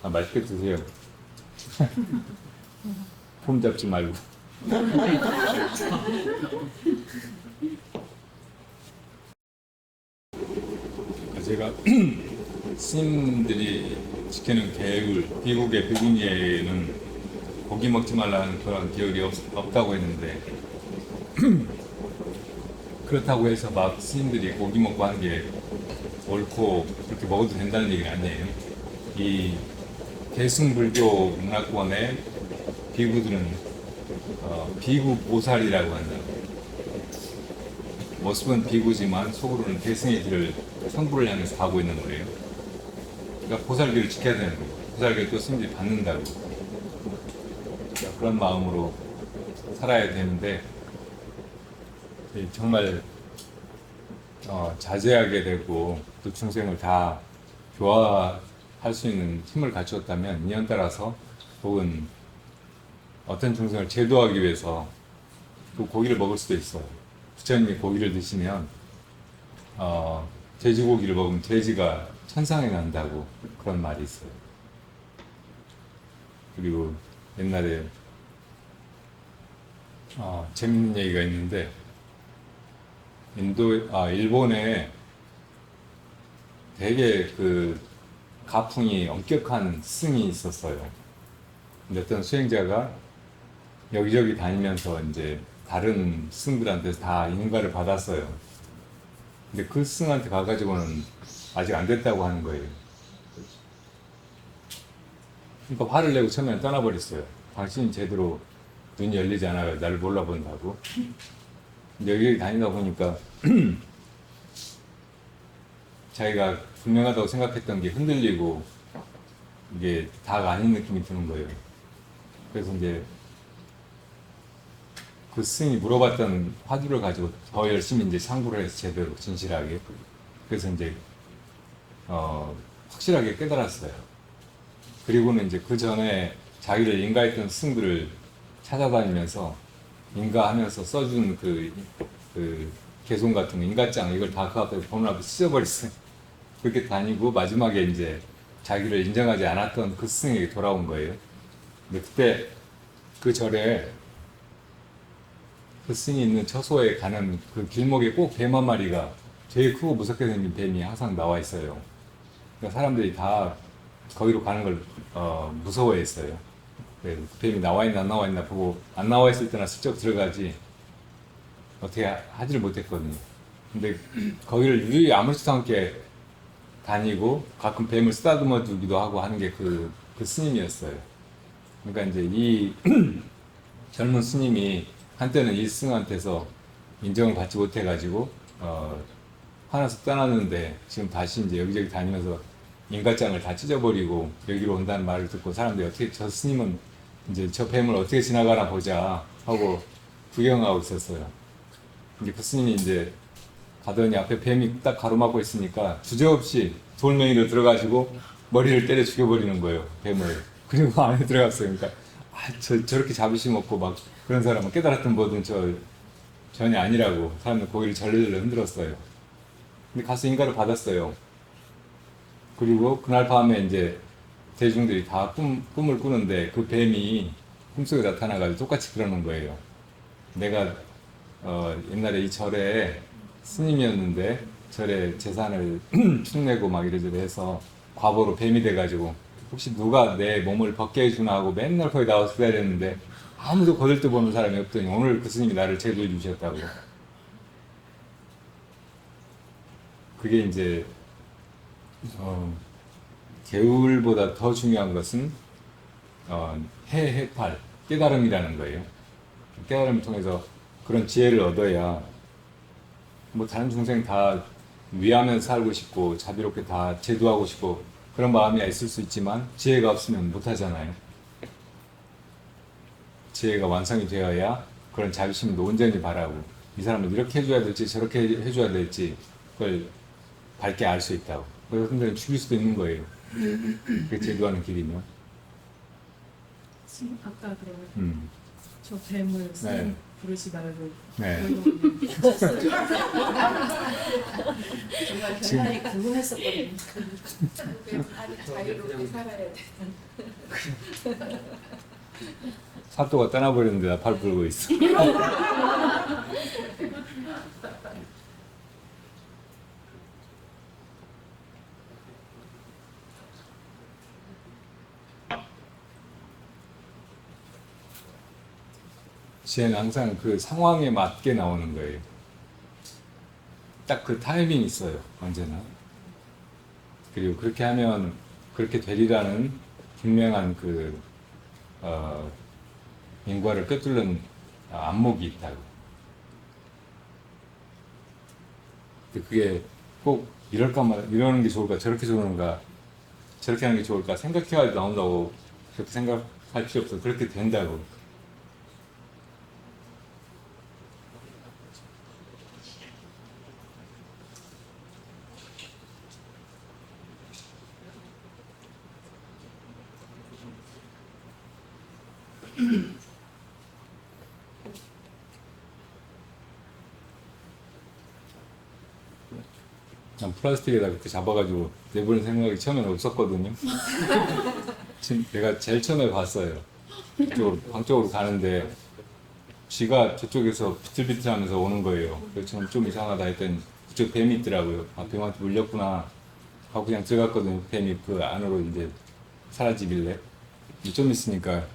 맛있게 드세요. 폼 잡지 말고. 제가 스님들이 지키는 계율, 비국의 비구니에는 고기 먹지 말라는 그런 계율이 없다고 했는데, 그렇다고 해서 막 스님들이 고기 먹고 하는 게 옳고 그렇게 먹어도 된다는 얘기는 아니에요. 이 대승불교 문화권의 비구들은 비구 보살이라고 한다. 모습은 비구지만 속으로는 대승의 길을, 성부를 향해서 가고 있는 거예요. 그러니까 보살길을 지켜야 되는 거예요. 보살길을 또 스님들이 받는다고. 그러니까 그런 마음으로 살아야 되는데, 정말 자제하게 되고 또 중생을 다 교화할 수 있는 힘을 갖추었다면 인연 따라서 혹은 어떤 중생을 제도하기 위해서 그 고기를 먹을 수도 있어요. 부처님이 고기를 드시면 돼지고기를 먹으면 돼지가 천상에 간다고 그런 말이 있어요. 그리고 옛날에 재밌는 얘기가 있는데, 일본에 되게 그 가풍이 엄격한 스승이 있었어요. 근데 어떤 수행자가 여기저기 다니면서 이제 다른 스승들한테서 다 인가를 받았어요. 근데 그 스승한테 가가지고는 아직 안 됐다고 하는 거예요. 그러니까 화를 내고 처음에 떠나버렸어요. 당신이 제대로 눈이 열리지 않아요. 나를 몰라본다고. 근데 여기 다니다 보니까 자기가 분명하다고 생각했던 게 흔들리고 이게 다가 아닌 느낌이 드는 거예요. 그래서 이제 그 스승이 물어봤던 화두를 가지고 더 열심히 이제 상부를 해서 제대로 진실하게. 그래서 이제 확실하게 깨달았어요. 그리고는 이제 그 전에 자기를 인가했던 스승들을 찾아다니면서 인가하면서 써준 그 개송 같은 거, 인가장 이걸 다 그 앞에 보는 앞에 찢어버렸어요. 그렇게 다니고 마지막에 이제 자기를 인정하지 않았던 그 스승에게 돌아온 거예요. 근데 그때 그 절에 그 스승이 있는 처소에 가는 그 길목에 꼭 뱀 한 마리가 제일 크고 무섭게 생긴 뱀이 항상 나와 있어요. 그러니까 사람들이 다 거기로 가는 걸 무서워했어요. 그래서 그 뱀이 나와 있나 안 나와 있나 보고 안 나와 있을 때나 슬쩍 들어가지 어떻게 하지를 못했거든요. 근데 거기를 유유히 아무렇지도 않게 다니고 가끔 뱀을 쓰다듬어 주기도 하고 하는 게 그 스님이었어요. 그러니까 이제 이 젊은 스님이 한때는 이 스승한테서 인정을 받지 못해가지고 화나서 떠났는데 지금 다시 이제 여기저기 다니면서 인가장을 다 찢어버리고 여기로 온다는 말을 듣고 사람들이 어떻게 저 스님은 이제 저 뱀을 어떻게 지나가나 보자 하고 구경하고 있었어요. 근데 그 스님이 이제 가더니 앞에 뱀이 딱 가로막고 있으니까 주저없이 돌멩이로 들어가지고 머리를 때려 죽여버리는 거예요, 뱀을. 그리고 안에 들어갔어요. 그러니까 저렇게 자비심 없고 막 그런 사람은 깨달았던 뭐든 전혀 아니라고 사람들 고개를 절레절레 흔들었어요. 근데 가서 인가를 받았어요. 그리고 그날 밤에 이제 대중들이 다 꿈을 꾸는데 그 뱀이 꿈속에 나타나가지고 똑같이 그러는 거예요. 내가 옛날에 이 절에 스님이었는데 절에 재산을 축내고 막 이래저래 해서 과보로 뱀이 돼가지고 혹시 누가 내 몸을 벗게 해주나 하고 맨날 거기 나와서 기다렸는데 아무도 거들떠보는 사람이 없더니 오늘 그 스님이 나를 제도해 주셨다고. 그게 이제 개울보다 더 중요한 것은 해탈, 깨달음이라는 거예요. 깨달음을 통해서 그런 지혜를 얻어야 뭐 다른 중생 다 위하면서 살고 싶고 자비롭게 다 제도하고 싶고 그런 마음이 있을 수 있지만 지혜가 없으면 못하잖아요. 지혜가 완성이 되어야 그런 자비심도 온전히 바라고 이 사람은 이렇게 해줘야 될지 저렇게 해줘야 될지 그걸 밝게 알 수 있다고. 그래서 근데 죽일 수도 있는 거예요. 그게 제도하는 길이면. 지금 아까 그러면 저 뱀을 네. 부르지 말고 네. 정말 굉장히 궁금했었거든요. 아주 자유롭게 살아야 돼. 사또가 떠나버렸는데 나 팔 불고 있어. 지혜는 항상 그 상황에 맞게 나오는 거예요. 딱 그 타이밍이 있어요, 언제나. 그리고 그렇게 하면 그렇게 되리라는 분명한 인과를 꿰뚫는 안목이 있다고. 근데 그게 꼭 이러는 게 좋을까, 저렇게 좋은가, 저렇게 하는 게 좋을까 생각해가지고 나온다고 그렇게 생각할 필요 없어. 그렇게 된다고. 난 플라스틱에다 그렇게 잡아가지고 내보낼 생각이 처음에는 없었거든요. 지금 내가 제일 처음에 봤어요. 방 쪽으로 가는데 쥐가 저쪽에서 비틀비틀하면서 오는 거예요. 그래서 저는 좀 이상하다 했더니 그쪽 뱀이 있더라고요. 아, 뱀한테 물렸구나 하고 그냥 들어갔거든요. 뱀이 그 안으로 이제 사라지길래 좀 있으니까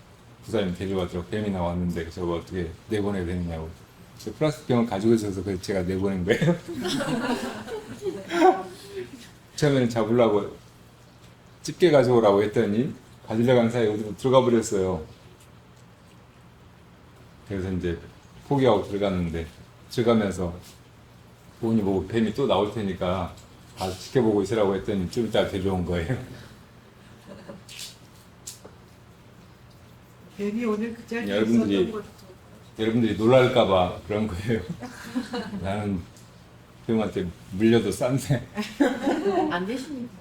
부사님 데려가더라고. 뱀이 나왔는데 저거 어떻게 내보내야 되느냐고. 플라스틱 병을 가지고 있어서 제가 내보낸 거예요. 처음에는 잡으려고 집게 가져오라고 했더니 가지러 간 사이에 어디로 들어가 버렸어요. 그래서 이제 포기하고 들어갔는데, 들어가면서 부모님 보고 뱀이 또 나올 테니까 가서 지켜보고 있으라고 했더니 좀 이따 데려온 거예요. 뱀이 오늘 그 자리에 여러분들이- 있었던 것도 여러분들이 놀랄까봐 그런 거예요. 나는 뱀한테 물려도 싼데. 안 되십니까?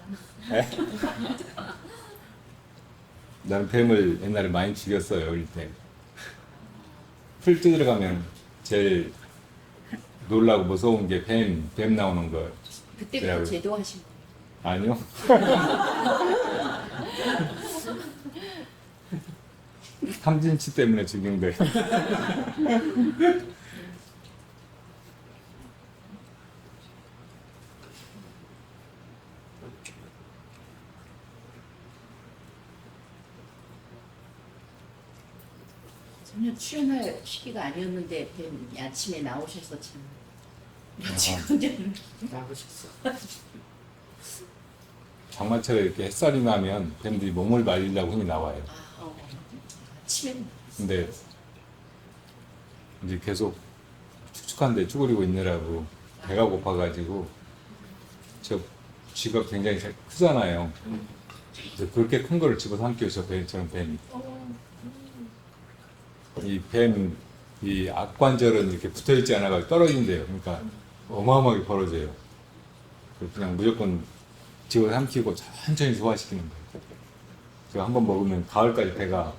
나는 뱀을 옛날에 많이 죽였어요, 어릴 때. 풀 뜯으러 가면 제일 놀라고 무서운 게 뱀 나오는 거. 그때부터 그래요. 제도하신 거예요. 아니요. 탐진치 때문에 죽인 거예요. 전혀 출연할 시기가 아니었는데 뱀이 아침에 나오셔서 참 지금 나오셨어. 장마철에 이렇게 햇살이 나면 뱀들이 몸을 말리려고 흔히 나와요. 아침에 근데 이제 계속 축축한데 쭈그리고 있느라고 배가 고파가지고 저 쥐가 굉장히 크잖아요. 그래서 그렇게 큰 거를 집어삼켜요, 저는 뱀이. 이 악관절은 이렇게 붙어있지 않아가지고 떨어진대요. 그러니까 어마어마하게 벌어져요. 그냥 무조건 집어삼키고 천천히 소화시키는 거예요. 제가 한 번 먹으면 가을까지 배가.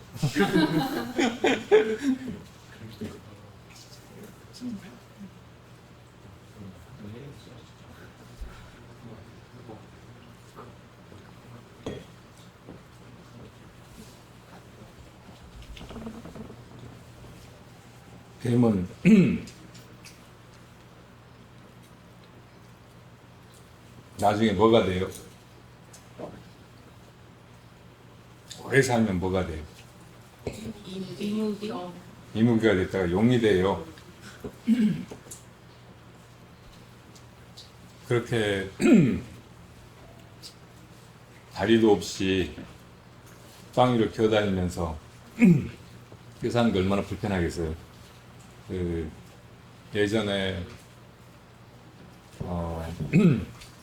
뱀은 나중에 뭐가 돼요? 오래 살면 뭐가 돼요? 이무기 이무기가 됐다가 용이 돼요. 그렇게 다리도 없이 땅 위로 기어다니면서 그 사는 게 얼마나 불편하겠어요. 예전에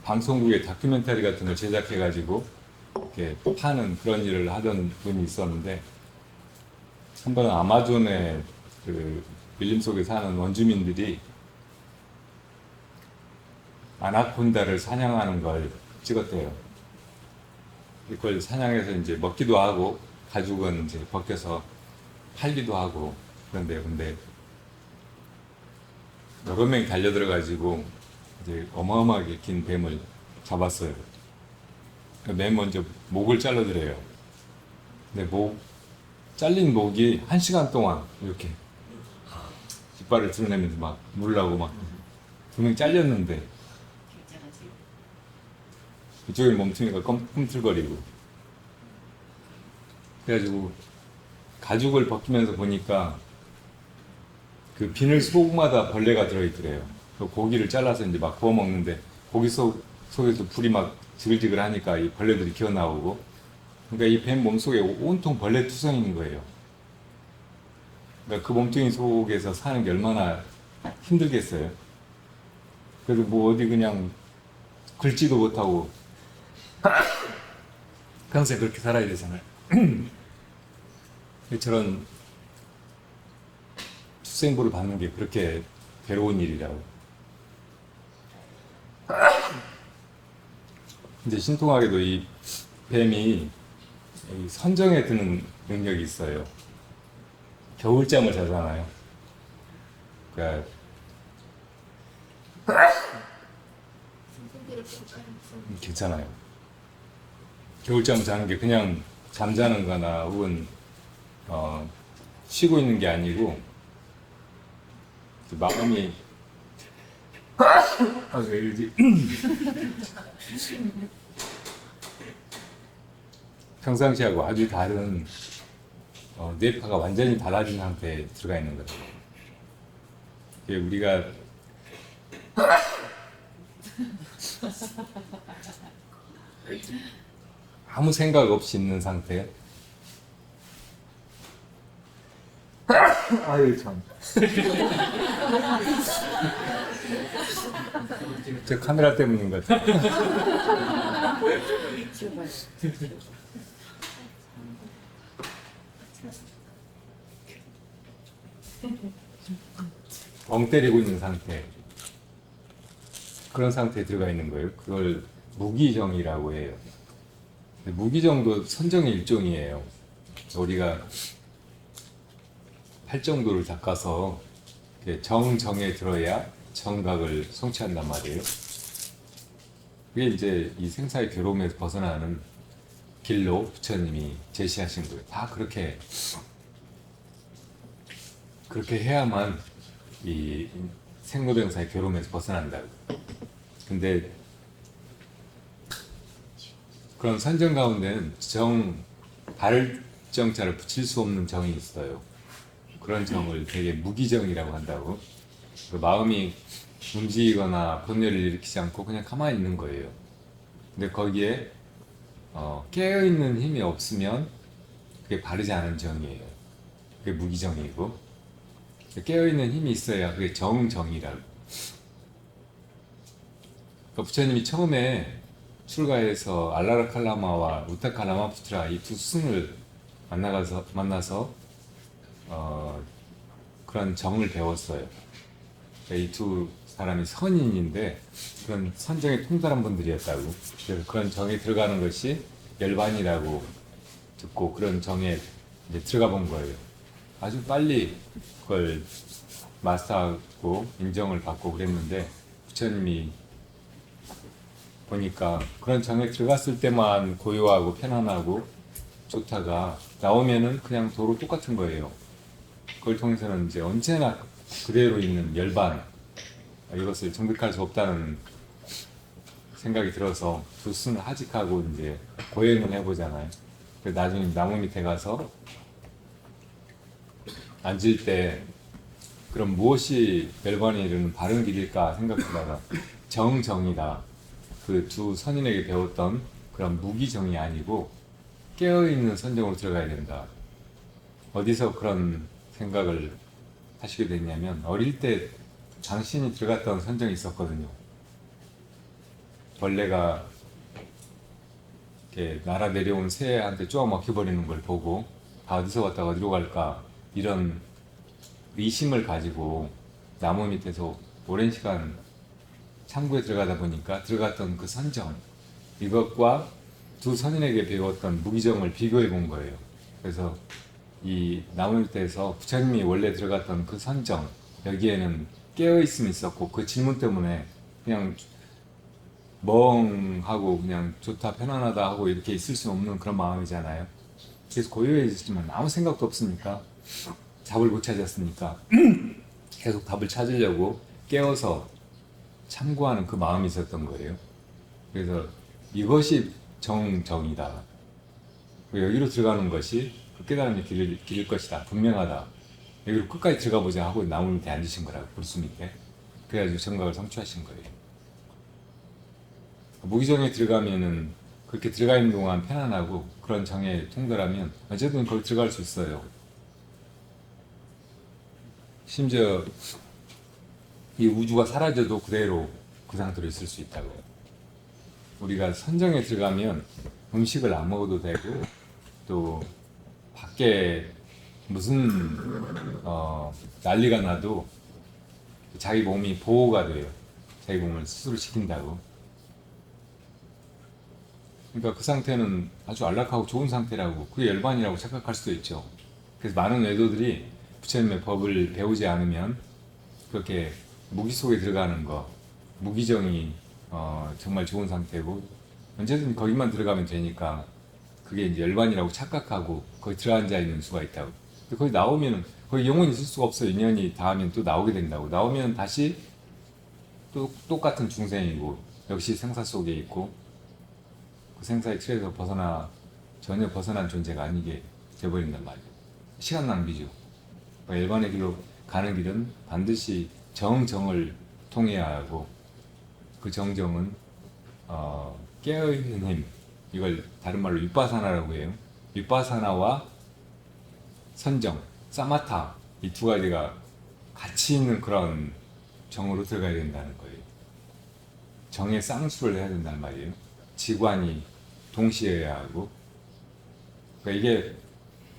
방송국에 다큐멘터리 같은 걸 제작해가지고 이렇게 파는 그런 일을 하던 분이 있었는데, 한 번은 아마존의 그 밀림 속에 사는 원주민들이 아나콘다를 사냥하는 걸 찍었대요. 이걸 사냥해서 이제 먹기도 하고 가죽은 이제 벗겨서 팔기도 하고 그런데요. 근데 여러 명이 달려들어가지고 이제 어마어마하게 긴 뱀을 잡았어요. 맨 먼저 목을 잘라드려요. 근데 잘린 목이 1시간 동안 이렇게 깃발을 드러내면서 막 물라고 막 분명히 잘렸는데 이쪽에 몸뚱이가 꿈틀거리고, 그래가지고 가죽을 벗기면서 보니까 그 비늘 속마다 벌레가 들어있더래요. 그 고기를 잘라서 이제 막 구워 먹는데 고기 속에서 불이 막 지글지글 하니까 이 벌레들이 기어 나오고, 그러니까 이 뱀 몸속에 온통 벌레 투성인 거예요. 그러니까 그 몸뚱이 속에서 사는 게 얼마나 힘들겠어요. 그래도 뭐 어디 그냥 긁지도 못하고 평생 그렇게 살아야 되잖아요. 저런 투생부를 받는 게 그렇게 괴로운 일이라고. 이제 신통하게도 이 뱀이 이 선정에 드는 능력이 있어요. 겨울잠을 자잖아요. 그러니까 괜찮아요. 겨울잠을 자는 게 그냥 잠자는 거나 혹은 쉬고 있는 게 아니고, 마음이 왜 이러지? 평상시하고 아주 다른 뇌파가 완전히 달라진 상태에 들어가 있는 거죠. 이게 우리가 아무 생각 없이 있는 상태. 아유 참. 저 카메라 때문인 것 같아요. 제발. 멍 때리고 있는 상태. 그런 상태에 들어가 있는 거예요. 그걸 무기정이라고 해요. 근데 무기정도 선정의 일종이에요. 우리가 팔정도를 닦아서 정정에 들어야 정각을 성취한단 말이에요. 그게 이제 이 생사의 괴로움에서 벗어나는 길로 부처님이 제시하신 거예요. 다 그렇게 해야만 이 생로병사의 괴로움에서 벗어난다고. 근데 그런 선정 가운데는 발정자를 붙일 수 없는 정이 있어요. 그런 정을 되게 무기정이라고 한다고. 그 마음이 움직이거나 분열을 일으키지 않고 그냥 가만히 있는 거예요. 근데 거기에 깨어있는 힘이 없으면 그게 바르지 않은 정이에요. 그게 무기정이고, 깨어있는 힘이 있어야 그게 정정이라고. 그러니까 부처님이 처음에 출가해서 알라라칼라마와 우타칼라마푸트라 이 두 스승을 만나서 그런 정을 배웠어요. 이 두 사람이 선인인데 그런 선정에 통달한 분들이었다고. 그래서 그런 정에 들어가는 것이 열반이라고 듣고 그런 정에 이제 들어가 본 거예요. 아주 빨리 그걸 마스터하고 인정을 받고 그랬는데 부처님이 보니까 그런 정에 들어갔을 때만 고요하고 편안하고 좋다가 나오면은 그냥 도로 똑같은 거예요. 그걸 통해서는 이제 언제나 그대로 있는 열반, 이것을 정득할 수 없다는 생각이 들어서 두 스승을 하직하고 이제 고행을 해보잖아요. 그래서 나중에 나무 밑에 가서 앉을 때 그럼 무엇이 열반에 이르는 바른 길일까 생각하다가 정정이다. 그 두 선인에게 배웠던 그런 무기정이 아니고 깨어있는 선정으로 들어가야 된다. 어디서 그런 생각을 하시게 됐냐면 어릴 때 당신이 들어갔던 선정이 있었거든요. 벌레가 이렇게 날아 내려온 새한테 쪼아 먹혀버리는 걸 보고 다 어디서 왔다가 어디로 갈까 이런 의심을 가지고 나무 밑에서 오랜 시간 참고에 들어가다 보니까 들어갔던 그 선정, 이것과 두 선인에게 배웠던 무기정을 비교해 본 거예요. 그래서 이 나무 밑에서 부처님이 원래 들어갔던 그 선정, 여기에는 깨어있음이 있었고 그 질문 때문에 그냥 멍하고 그냥 좋다 편안하다 하고 이렇게 있을 수 없는 그런 마음이잖아요. 그래서 고요해지지만 아무 생각도 없으니까 답을 못 찾았으니까 계속 답을 찾으려고 깨어서 참고하는 그 마음이 있었던 거예요. 그래서 이것이 정정이다. 여기로 들어가는 것이 그 깨달음의 길일 것이다. 분명하다. 여기로 끝까지 들어가 보자 하고 나무 밑에 앉으신 거라고, 불수 밑에. 그래가지고 정각을 성취하신 거예요. 무기정에 들어가면은 그렇게 들어가 있는 동안 편안하고 그런 정에 통달하면 어쨌든 거기 들어갈 수 있어요. 심지어 이 우주가 사라져도 그대로 그 상태로 있을 수 있다고. 우리가 선정에 들어가면 음식을 안 먹어도 되고 또 밖에 무슨 난리가 나도 자기 몸이 보호가 돼요. 자기 몸을 스스로 지킨다고. 그러니까 그 상태는 아주 안락하고 좋은 상태라고, 그게 열반이라고 착각할 수도 있죠. 그래서 많은 외도들이 부처님의 법을 배우지 않으면 그렇게 무기 속에 들어가는 거, 무기정이 정말 좋은 상태고 언제든 거기만 들어가면 되니까 그게 이제 열반이라고 착각하고 거기 들어앉아 있는 수가 있다고. 근데 거기 나오면 거기 영원히 있을 수가 없어요. 인연이 닿으면 또 나오게 된다고. 나오면 다시 또 똑같은 중생이고 역시 생사 속에 있고 그 생사의 틀에서 전혀 벗어난 존재가 아니게 돼버린단 말이에요. 시간 낭비죠. 열반의 길로 가는 길은 반드시 정정을 통해야 하고 그 정정은 깨어있는 힘, 이걸 다른 말로 윗바사나라고 해요. 윗바사나와 선정, 사마타, 이 두 가지가 같이 있는 그런 정으로 들어가야 된다는 거예요. 정의 쌍수를 해야 된다는 말이에요. 지관이 동시에야 하고. 그러니까 이게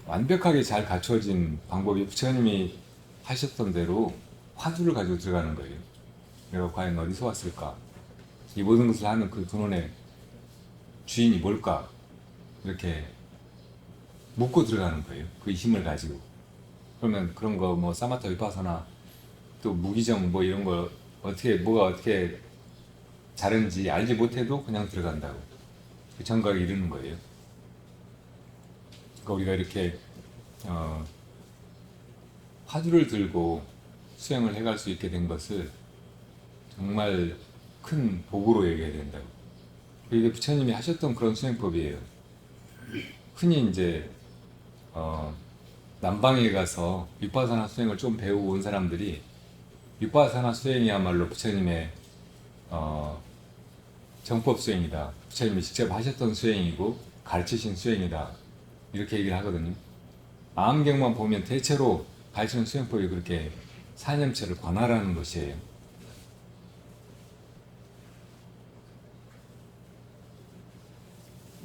완벽하게 잘 갖춰진 방법이 부처님이 하셨던 대로 화두를 가지고 들어가는 거예요. 내가 과연 어디서 왔을까? 이 모든 것을 하는 그 근원의 주인이 뭘까? 이렇게 묻고 들어가는 거예요. 그 힘을 가지고. 그러면 그런 거 뭐 사마타 위파사나 또 무기정 뭐 이런 거 어떻게 뭐가 어떻게 다른지 알지 못해도 그냥 들어간다고. 그 정각에 이르는 거예요. 그러니까 우리가 이렇게 화두를 들고 수행을 해갈 수 있게 된 것을 정말 큰 복으로 얘기해야 된다고. 이게 부처님이 하셨던 그런 수행법이에요. 흔히 이제 남방에 가서 윗바사나 수행을 좀 배우고 온 사람들이 윗바사나 수행이야말로 부처님의 정법 수행이다. 부처님이 직접 하셨던 수행이고 가르치신 수행이다. 이렇게 얘기를 하거든요. 마음경만 보면 대체로 가르치는 수행법이 그렇게 사념체를 관할하는 것이에요.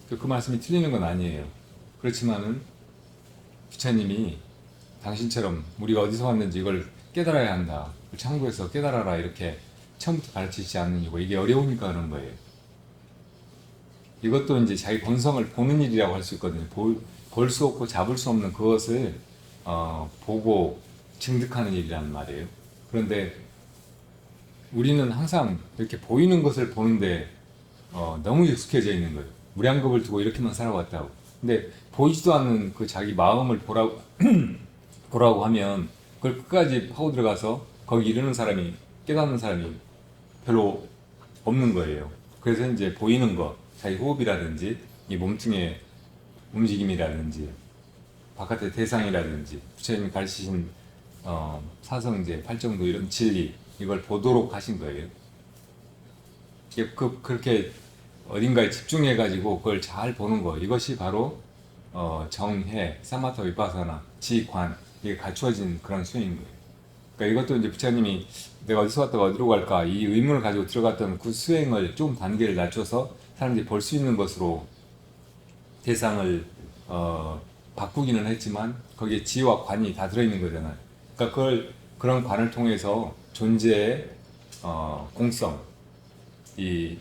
그 말씀이 틀리는 건 아니에요. 그렇지만은 부처님이 당신처럼 우리가 어디서 왔는지 이걸 깨달아야 한다. 창구에서 깨달아라 이렇게 처음부터 가르치지 않는 이유고 이게 어려우니까 그런 거예요. 이것도 이제 자기 본성을 보는 일이라고 할 수 있거든요. 볼 수 없고 잡을 수 없는 그것을 보고 증득하는 일이라는 말이에요. 그런데 우리는 항상 이렇게 보이는 것을 보는데 너무 익숙해져 있는 거예요. 무량겁을 두고 이렇게만 살아왔다고. 근데 보이지도 않는 그 자기 마음을 보라고 하면 그걸 끝까지 파고 들어가서 거기 이르는 사람이 깨닫는 사람이 별로 없는 거예요. 그래서 이제 보이는 거, 자기 호흡이라든지 이 몸뚱이의 움직임이라든지 바깥의 대상이라든지 부처님이 가르치신 사성제, 팔정도 이런 진리 이걸 보도록 하신 거예요. 그렇게 어딘가에 집중해가지고 그걸 잘 보는 거 이것이 바로 정해, 사마타 위파사나, 지관 이게 갖추어진 그런 수행인 거예요. 그러니까 이것도 이제 부처님이 내가 어디서 왔다가 어디로 갈까 이 의문을 가지고 들어갔던 그 수행을 좀 단계를 낮춰서 사람들이 볼 수 있는 것으로 대상을 바꾸기는 했지만 거기에 지와 관이 다 들어있는 거잖아요. 그러니까 그런 관을 통해서 존재의 공성, 이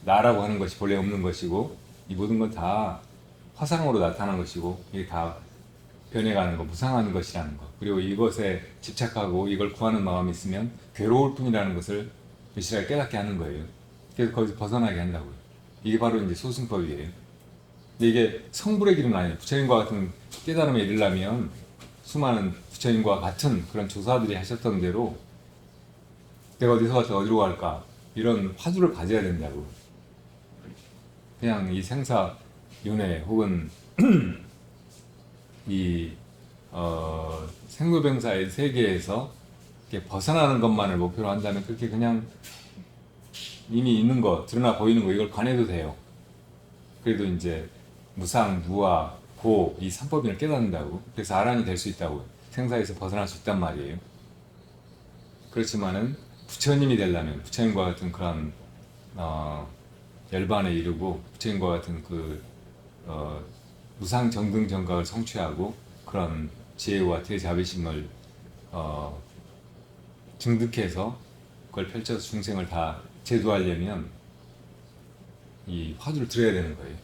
나라고 하는 것이 본래 없는 것이고 이 모든 건 다 화상으로 나타난 것이고 이게 다 변해가는 거, 무상한 것이라는 것. 그리고 이것에 집착하고 이걸 구하는 마음이 있으면 괴로울 뿐이라는 것을 유실하게 깨닫게 하는 거예요. 그래서 거기서 벗어나게 한다고요. 이게 바로 이제 소승법이에요. 근데 이게 성불의 길은 아니에요. 부처님과 같은 깨달음에 이르려면 수많은 부처님과 같은 그런 조사들이 하셨던 대로 내가 어디서 왔다 어디로 갈까 이런 화두를 가져야 된다고. 그냥 이 생사 윤회 혹은 이 생로병사의 세계에서 이렇게 벗어나는 것만을 목표로 한다면 그렇게 그냥 이미 있는 거, 드러나 보이는 거 이걸 관해도 돼요. 그래도 이제 무상, 무아, 고 이 삼법인을 깨닫는다고. 그래서 아란이 될 수 있다고. 생사에서 벗어날 수 있단 말이에요. 그렇지만은 부처님이 되려면 부처님과 같은 그런 열반에 이르고 부처님과 같은 그 무상 정등 정각을 성취하고 그런 지혜와 대자비심을 증득해서 그걸 펼쳐서 중생을 다 제도하려면 이 화두를 들어야 되는 거예요.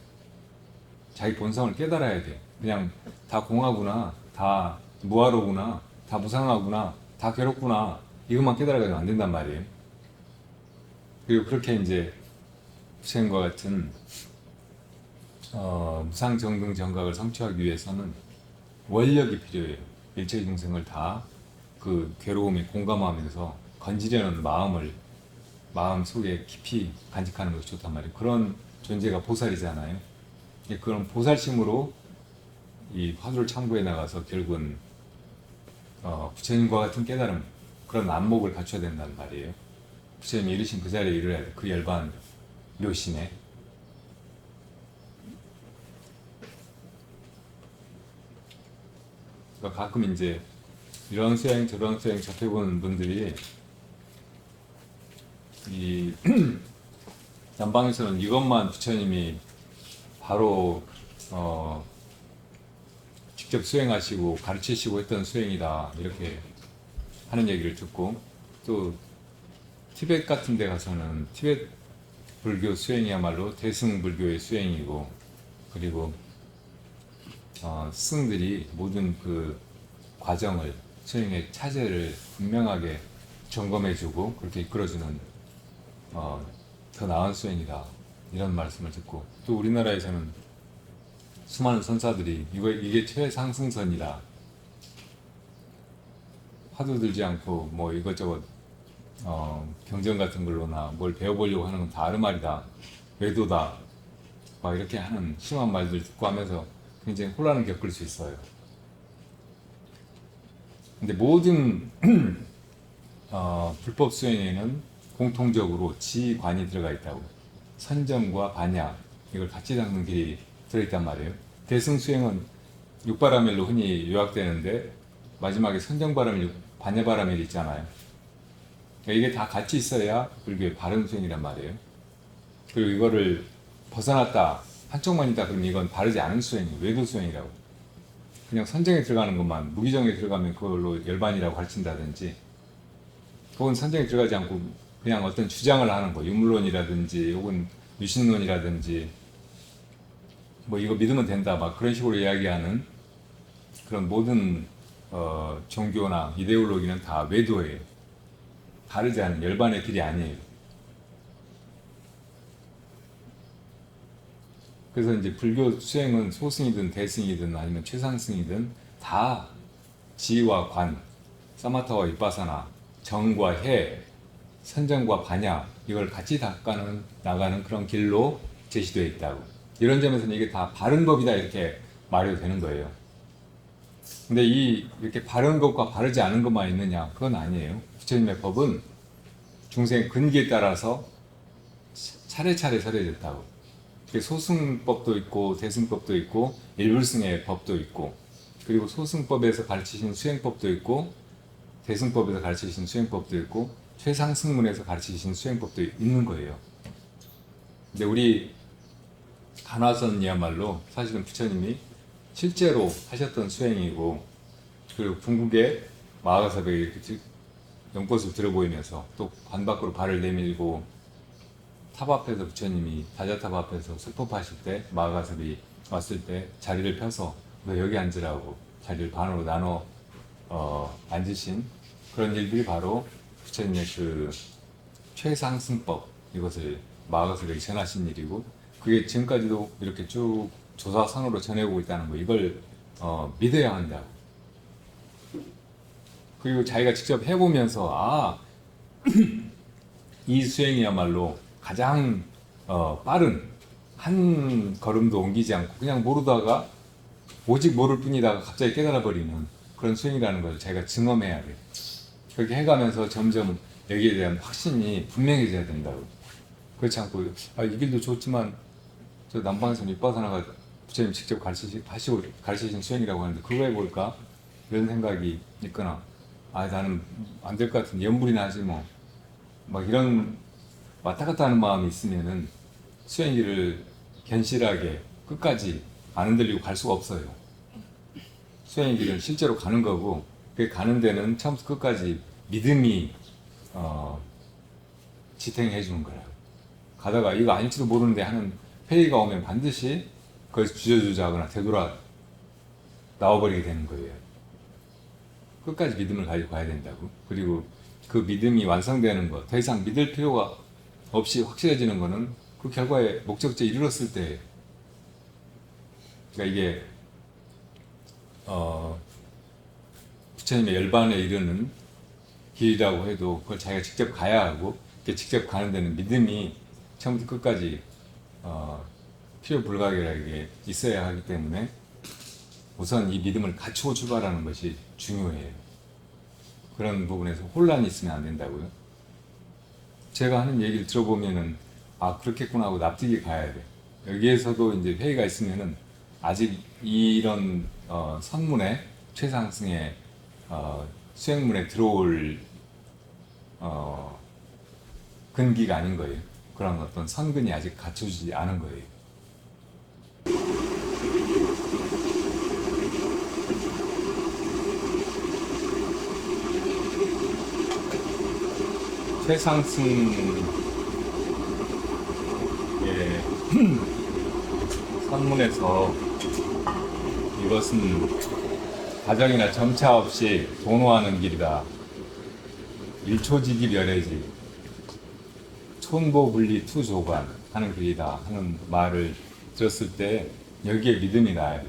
자기 본성을 깨달아야 돼. 그냥 다 공하구나, 다 무아로구나, 다 무상하구나, 다 괴롭구나 이것만 깨달아가지고 안 된단 말이에요. 그리고 그렇게 이제 부처님과 같은 무상 정등 정각을 성취하기 위해서는 원력이 필요해요. 일체 중생을 다 그 괴로움에 공감하면서 건지려는 마음 속에 깊이 간직하는 것이 좋단 말이에요. 그런 존재가 보살이잖아요. 그런 보살심으로 이 화두를 창구해 나가서 결국은 부처님과 같은 깨달음 그런 안목을 갖춰야 된다는 말이에요. 부처님이 이르신 그 자리에 이르러야 돼. 그 열반 묘시네. 그러니까 가끔 이제 이런 수행 저런 수행 접해보는 분들이 이 남방에서는 이것만 부처님이 바로 직접 수행하시고 가르치시고 했던 수행이다 이렇게 하는 얘기를 듣고, 또 티벳 같은 데 가서는 티벳 불교 수행이야말로 대승불교의 수행이고, 그리고 스승들이 모든 그 과정을 수행의 차제를 분명하게 점검해주고 그렇게 이끌어주는 더 나은 수행이다 이런 말씀을 듣고, 또 우리나라에서는 수많은 선사들이 이게 최상승선이다, 화두 들지 않고 뭐 이것저것 경전 같은 걸로나 뭘 배워보려고 하는 건 다 아르말이다, 외도다, 막 이렇게 하는 심한 말들 듣고 하면서 굉장히 혼란을 겪을 수 있어요. 근데 모든 불법 수행에는 공통적으로 지관이 들어가 있다고, 선정과 반야 이걸 같이 닦는 길이 들어있단 말이에요. 대승 수행은 육바라밀로 흔히 요약되는데 마지막에 선정바라밀, 반야바라밀이 있잖아요. 그러니까 이게 다 같이 있어야 불교의 바른 수행이란 말이에요. 그리고 이거를 벗어났다, 한쪽만 있다 그러면 이건 바르지 않은 수행이에요. 외도 수행이라고. 그냥 선정에 들어가는 것만, 무기정에 들어가면 그걸로 열반이라고 가르친다든지, 혹은 선정에 들어가지 않고 그냥 어떤 주장을 하는 거, 유물론이라든지 혹은 유신론이라든지 뭐 이거 믿으면 된다 막 그런 식으로 이야기하는 그런 모든 종교나 이데올로기는 다 외도예요. 다르지 않은 열반의 길이 아니에요. 그래서 이제 불교 수행은 소승이든 대승이든 아니면 최상승이든 다 지와 관, 사마타와 위파사나, 정과 해, 선정과 반야 이걸 같이 나가는 그런 길로 제시되어 있다고. 이런 점에서는 이게 다 바른 법이다 이렇게 말해도 되는 거예요. 근데 이렇게 바른 것과 바르지 않은 것만 있느냐? 그건 아니에요. 부처님의 법은 중생의 근기에 따라서 차례차례 설해졌다고. 소승법도 있고 대승법도 있고 일불승의 법도 있고, 그리고 소승법에서 가르치신 수행법도 있고 대승법에서 가르치신 수행법도 있고 최상승문에서 가르치신 수행법도 있는 거예요. 근데 우리 간화선이야말로 사실은 부처님이 실제로 하셨던 수행이고, 그리고 궁극에 마하가사백에 이렇게 연꽃을 들어보이면서 또 관 밖으로 발을 내밀고 탑 앞에서 부처님이 다자탑 앞에서 수법하실 때 마하가사백이 왔을 때 자리를 펴서 너 여기 앉으라고 자리를 반으로 나눠 앉으신 그런 일들이 바로 부처님의 그 최상승법, 이것을 마하가사백이 전하신 일이고, 그게 지금까지도 이렇게 쭉 조사상으로 전해오고 있다는 거, 이걸 믿어야 한다. 그리고 자기가 직접 해보면서 이 수행이야말로 가장 빠른, 한 걸음도 옮기지 않고 그냥 모르다가 오직 모를 뿐이다가 갑자기 깨달아 버리는 그런 수행이라는 걸 자기가 증험해야 돼요. 그렇게 해가면서 점점 여기에 대한 확신이 분명해져야 된다고. 그렇지 않고 이 길도 좋지만 저 남방에서 밑바사나가 부처님 직접 가르치신 수행이라고 하는데 그거 해볼까? 이런 생각이 있거나, 나는 안 될 것 같은데 염불이나 하지 뭐, 막 이런 왔다 갔다 하는 마음이 있으면은 수행길을 견실하게 끝까지 안 흔들리고 갈 수가 없어요. 수행의 길은 실제로 가는 거고, 그 가는 데는 처음부터 끝까지 믿음이 지탱해 주는 거예요. 가다가 이거 아닐지도 모르는데 하는 회의가 오면 반드시 거기서 주저주저하거나 되돌아 나와버리게 되는 거예요. 끝까지 믿음을 가지고 가야 된다고. 그리고 그 믿음이 완성되는 것, 더 이상 믿을 필요가 없이 확실해지는 거는 그 결과에 목적지에 이르렀을 때, 그러니까 이게 부처님의 열반에 이르는 길이라고 해도 그걸 자기가 직접 가야 하고, 직접 가는 데는 믿음이 처음부터 끝까지 필요 불가결하게 있어야 하기 때문에 우선 이 믿음을 갖추고 출발하는 것이 중요해요. 그런 부분에서 혼란이 있으면 안 된다고요. 제가 하는 얘기를 들어보면은 아 그렇겠구나 하고 납득이 가야 돼. 여기에서도 이제 회의가 있으면은 아직 이런 선문에 최상승의 수행문에 들어올 근기가 아닌 거예요. 그런 어떤 선근이 아직 갖춰지지 않은 거예요. 최상승의 선문에서 이것은 가정이나 점차 없이 도노하는 길이다. 일초지기 멸해지 촌보분리 투조관 하는 길이다 하는 말을 들었을 때 여기에 믿음이 나요.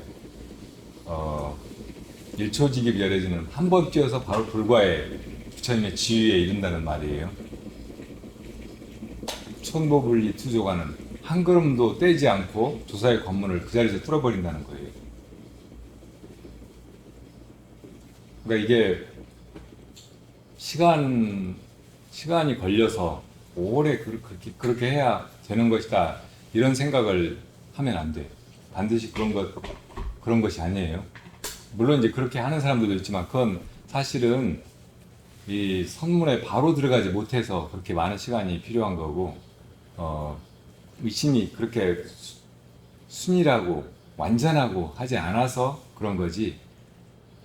일초지기 멸해지는 한 번 뛰어서 바로 불과의 부처님의 지위에 이른다는 말이에요. 촌보분리 투조관은 한 걸음도 떼지 않고 조사의 관문을 그 자리에서 뚫어버린다는 거예요. 그러니까 이게 시간이 걸려서 오래 그렇게 해야 되는 것이다 이런 생각을 하면 안 돼. 반드시 그런 것이 아니에요. 물론 이제 그렇게 하는 사람들도 있지만 그건 사실은 이 선문에 바로 들어가지 못해서 그렇게 많은 시간이 필요한 거고 의심이 그렇게 순이라고 완전하고 하지 않아서 그런 거지.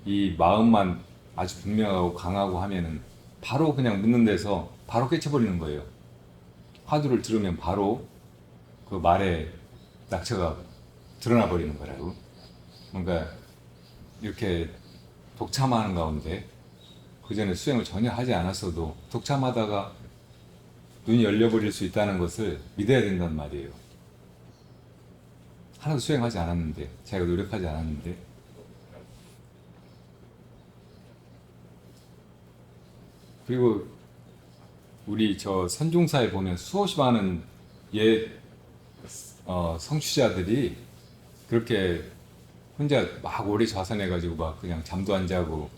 이 마음만 아주 분명하고 강하고 하면은 바로 그냥 묻는 데서 바로 깨쳐버리는 거예요. 화두를 들으면 바로 그 말에 낙처가 드러나 버리는 거라고. 뭔가 이렇게 독참하는 가운데 그 전에 수행을 전혀 하지 않았어도 독참하다가 눈이 열려버릴 수 있다는 것을 믿어야 된단 말이에요. 하나도 수행하지 않았는데, 자기가 노력하지 않았는데. 그리고 우리 저 선중사에 보면 수없이 많은 옛 성취자들이 그렇게 혼자 막 오래 좌선해가지고 막 그냥 잠도 안 자고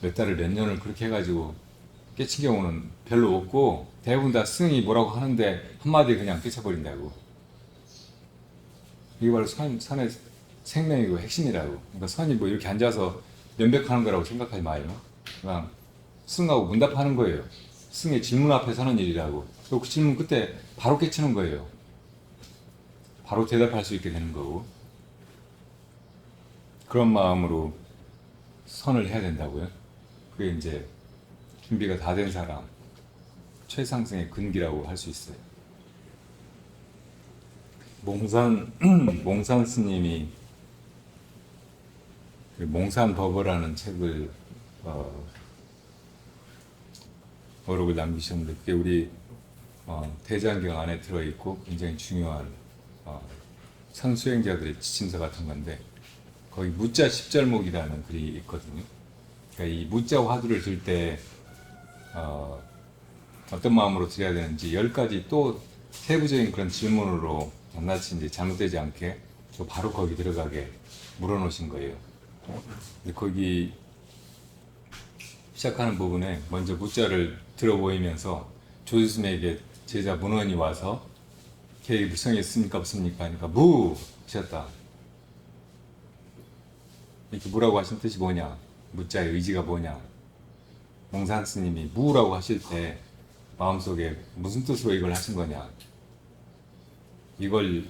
몇 달을 몇 년을 그렇게 해가지고 깨친 경우는 별로 없고 대부분 다 스승이 뭐라고 하는데 한마디에 그냥 깨쳐버린다고. 이게 바로 선의 생명이고 핵심이라고. 그러니까 선이 뭐 이렇게 앉아서 연백하는 거라고 생각하지 마요. 그냥 스승하고 문답하는 거예요. 스승의 질문 앞에 서는 일이라고. 또 그 질문 그때 바로 깨치는 거예요. 바로 대답할 수 있게 되는 거고. 그런 마음으로 선을 해야 된다고요. 그게 이제 준비가 다 된 사람, 최상승의 근기라고 할 수 있어요. 몽산 스님이 그 몽산법어라는 책을 어록을 남기셨는데 그게 우리 대장경 안에 들어있고 굉장히 중요한 선수행자들의 지침서 같은 건데 거기 무자 십절목이라는 글이 있거든요. 그러니까 이 무자 화두를 들 때 어떤 마음으로 드려야 되는지 10가지 또 세부적인 그런 질문으로 낱낱이 이제 잘못되지 않게 또 바로 거기 들어가게 물어놓으신 거예요. 근데 거기 시작하는 부분에 먼저 무자를 들어 보이면서 조주스님에게 제자 문원이 와서 계획이 불성했습니까 없습니까 하니까 무 하셨다. 이렇게 무라고 하신 뜻이 뭐냐, 무자의 의지가 뭐냐. 몽산 스님이 무라고 하실 때 마음속에 무슨 뜻으로 이걸 하신 거냐. 이걸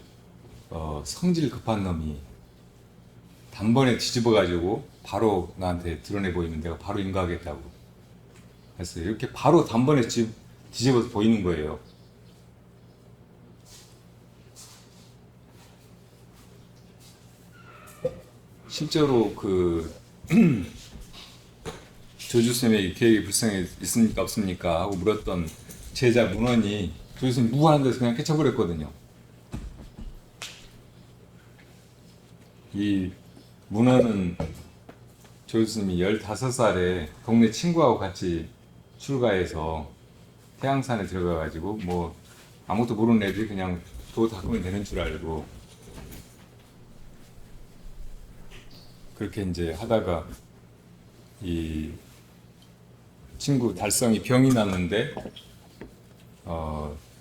성질 급한 놈이 단번에 뒤집어가지고 바로 나한테 드러내 보이면 내가 바로 인가하겠다고 했어요. 이렇게 바로 단번에 뒤집어서 보이는 거예요. 실제로 그 조주스님에게 계획이 불성에 있습니까 없습니까 하고 물었던 제자 문원이 조주스님 무하는 데서 그냥 깨쳐버렸거든요. 이 문헌은 조주스님이 15살에 동네 친구하고 같이 출가해서 태양산에 들어가가지고 뭐 아무것도 모르는 애들이 그냥 도 닦으면 되는 줄 알고 그렇게 이제 하다가 이 친구 달성이 병이 났는데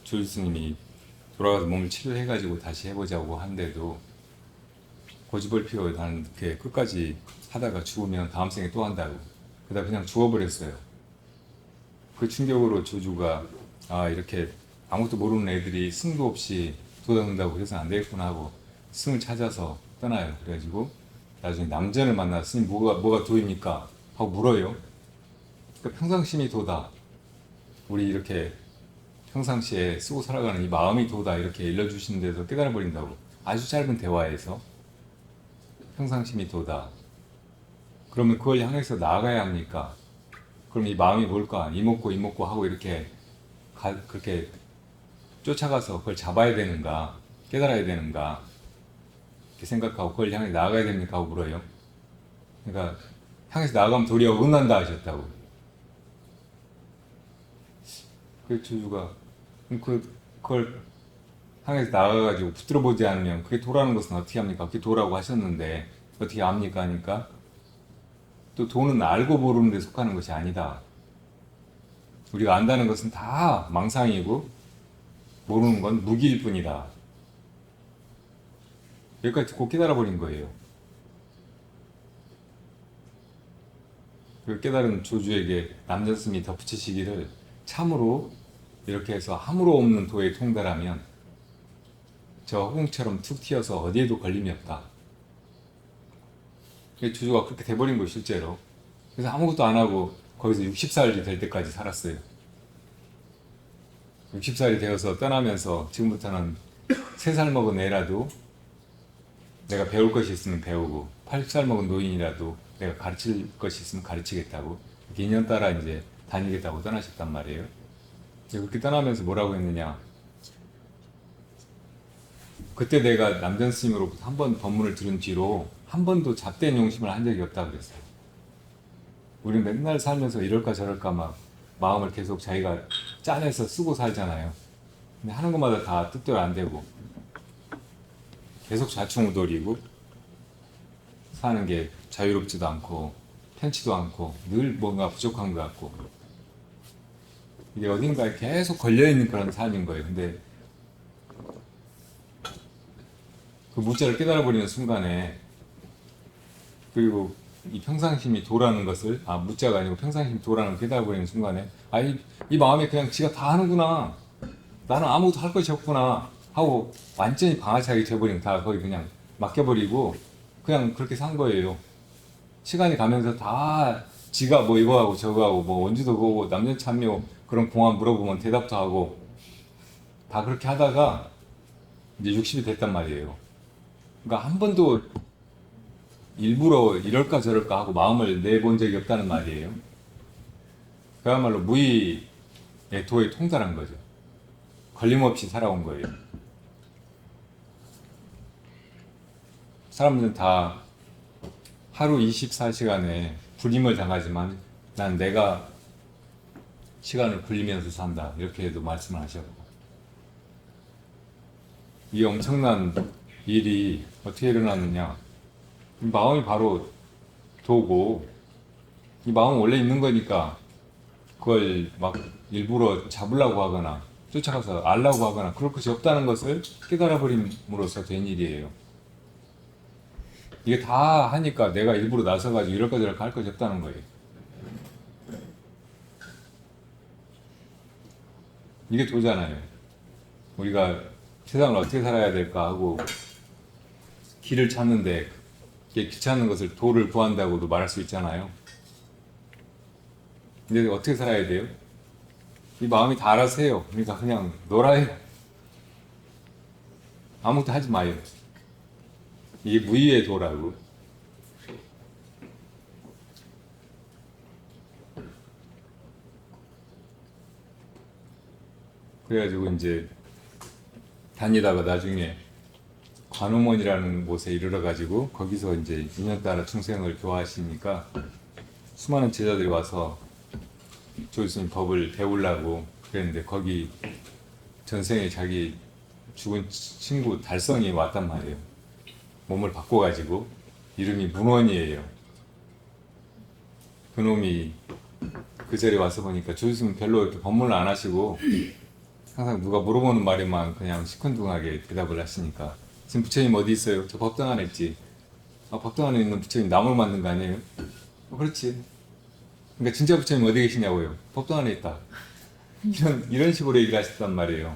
조주스님이 돌아가서 몸을 치료해가지고 다시 해보자고 한데도 고집을 피워 나는 이렇게 끝까지 하다가 죽으면 다음 생에 또 한다고. 그러다 그냥 죽어버렸어요. 그 충격으로 조주가 아 이렇게 아무것도 모르는 애들이 승도 없이 도닦는다고 해서 안 되겠구나 하고 승을 찾아서 떠나요. 그래가지고 나중에 남전을 만나 스님 뭐가 도입니까? 하고 물어요. 그러니까 평상심이 도다. 우리 이렇게 평상시에 쓰고 살아가는 이 마음이 도다 이렇게 일러주시는데도 깨달아 버린다고. 아주 짧은 대화에서 평상심이 도다. 그러면 그걸 향해서 나아가야 합니까? 그럼 이 마음이 뭘까? 이목고 하고 이렇게 그렇게 쫓아가서 그걸 잡아야 되는가? 깨달아야 되는가? 이렇게 생각하고 그걸 향해 나아가야 됩니까? 하고 물어요. 그러니까 향해서 나아가면 도리어 어긋난다 하셨다고. 그 조주가 그걸 향해서 나아가가지고 붙들어 보지 않으면 그게 도라는 것은 어떻게 합니까? 그게 도라고 하셨는데 어떻게 압니까? 하니까 또 도는 알고 모르는 데 속하는 것이 아니다. 우리가 안다는 것은 다 망상이고 모르는 건 무기일 뿐이다. 여기까지 듣고 깨달아 버린 거예요. 그 깨달은 조주에게 남전스님이 덧붙이시기를 참으로 이렇게 해서 함으로 없는 도에 통달하면 저 허공처럼 툭 튀어서 어디에도 걸림이 없다. 조주가 그렇게 돼버린 거예요, 실제로. 그래서 아무것도 안 하고 거기서 60살이 될 때까지 살았어요. 60살이 되어서 떠나면서 지금부터는 3살 먹은 애라도 내가 배울 것이 있으면 배우고 80살 먹은 노인이라도 내가 가르칠 것이 있으면 가르치겠다고 이렇게 인연 따라 이제 다니겠다고 떠나셨단 말이에요. 그렇게 떠나면서 뭐라고 했느냐. 그때 내가 남전 스님으로부터 한 번 법문을 들은 뒤로 한 번도 잡된 용심을 한 적이 없다 그랬어요. 우리 맨날 살면서 이럴까 저럴까 막 마음을 계속 자기가 짜내서 쓰고 살잖아요. 근데 하는 것마다 다 뜻대로 안 되고 계속 좌충우돌이고 사는 게 자유롭지도 않고 편치도 않고 늘 뭔가 부족한 것 같고 이게 어딘가에 계속 걸려있는 그런 삶인 거예요. 근데 그 무자를 깨달아버리는 순간에 그리고 이 평상심이 도라는 것을 무자가 아니고 평상심이 도라는 걸 깨달아버리는 순간에 이 마음이 그냥 지가 다 하는구나. 나는 아무것도 할 것이 없구나 하고 완전히 방아차게 돼버리면 다 거의 그냥 맡겨버리고 그냥 그렇게 산 거예요. 시간이 가면서 다 지가 뭐 이거 하고 저거 하고 뭐 원주도 보고 남녀참묘 그런 공안 물어보면 대답도 하고 다 그렇게 하다가 이제 60이 됐단 말이에요. 그러니까 한 번도 일부러 이럴까 저럴까 하고 마음을 내본 적이 없다는 말이에요. 그야말로 무의의 도에 통달한 거죠. 걸림없이 살아온 거예요. 사람들은 다 하루 24시간에 불임을 당하지만 난 내가 시간을 굴리면서 산다. 이렇게도 말씀을 하셨고 이 엄청난 일이 어떻게 일어났느냐. 마음이 바로 도고 이 마음은 원래 있는 거니까 그걸 막 일부러 잡으려고 하거나 쫓아가서 알라고 하거나 그럴 것이 없다는 것을 깨달아 버림으로써 된 일이에요. 이게 다 하니까 내가 일부러 나서가지고 이럴까 저럴까 할 것이 없다는 거예요. 이게 도잖아요. 우리가 세상을 어떻게 살아야 될까 하고 길을 찾는데 귀찮은 것을 도를 구한다고도 말할 수 있잖아요. 근데 어떻게 살아야 돼요? 이 마음이 다 알아서 해요. 그러니까 그냥 놀아요. 아무것도 하지 마요. 이게 무의의 도라고. 그래가지고 이제 다니다가 나중에 관음원이라는 곳에 이르러가지고 거기서 이제 인연 따라 충생을 교화하시니까 수많은 제자들이 와서 조스님 법을 배우려고 그랬는데 거기 전생에 자기 죽은 친구 달성이 왔단 말이에요. 몸을 바꿔가지고 이름이 문원이에요. 그놈이 그 자리에 와서 보니까 조스님 별로 이렇게 법문을 안 하시고 항상 누가 물어보는 말에만 그냥 시큰둥하게 대답을 하시니까 지금 부처님 어디 있어요? 저 법당 안에 있지. 아, 법당 안에 있는 부처님 나무를 만든 거 아니에요? 그렇지. 그러니까 진짜 부처님 어디 계시냐고요? 법당 안에 있다. 이런 식으로 얘기를 하셨단 말이에요.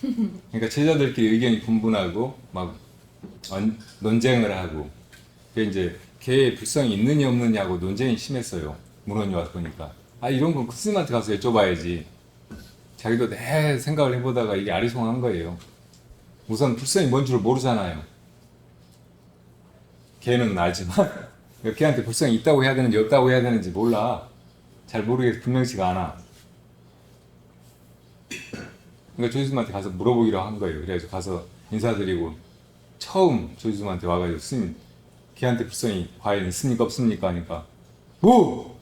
그러니까 제자들끼리 의견이 분분하고 막 논쟁을 하고 그게 이제 개의 불성이 있느냐 없느냐고 논쟁이 심했어요. 문헌이 와서 보니까 아 이런 건 그 스님한테 가서 여쭤봐야지. 자기도 내 생각을 해보다가 이게 아리송한 거예요. 우선 불성이 뭔 줄 모르잖아요. 개는 알지만 개한테 불성이 있다고 해야 되는지 없다고 해야 되는지 몰라. 잘 모르겠어. 분명치가 않아. 그러니까 조지스님한테 가서 물어보기로 한 거예요. 그래서 가서 인사드리고 처음 조지스님한테 와가지고 스님 걔한테 불성이 과연 있습니까 없습니까 하니까 오!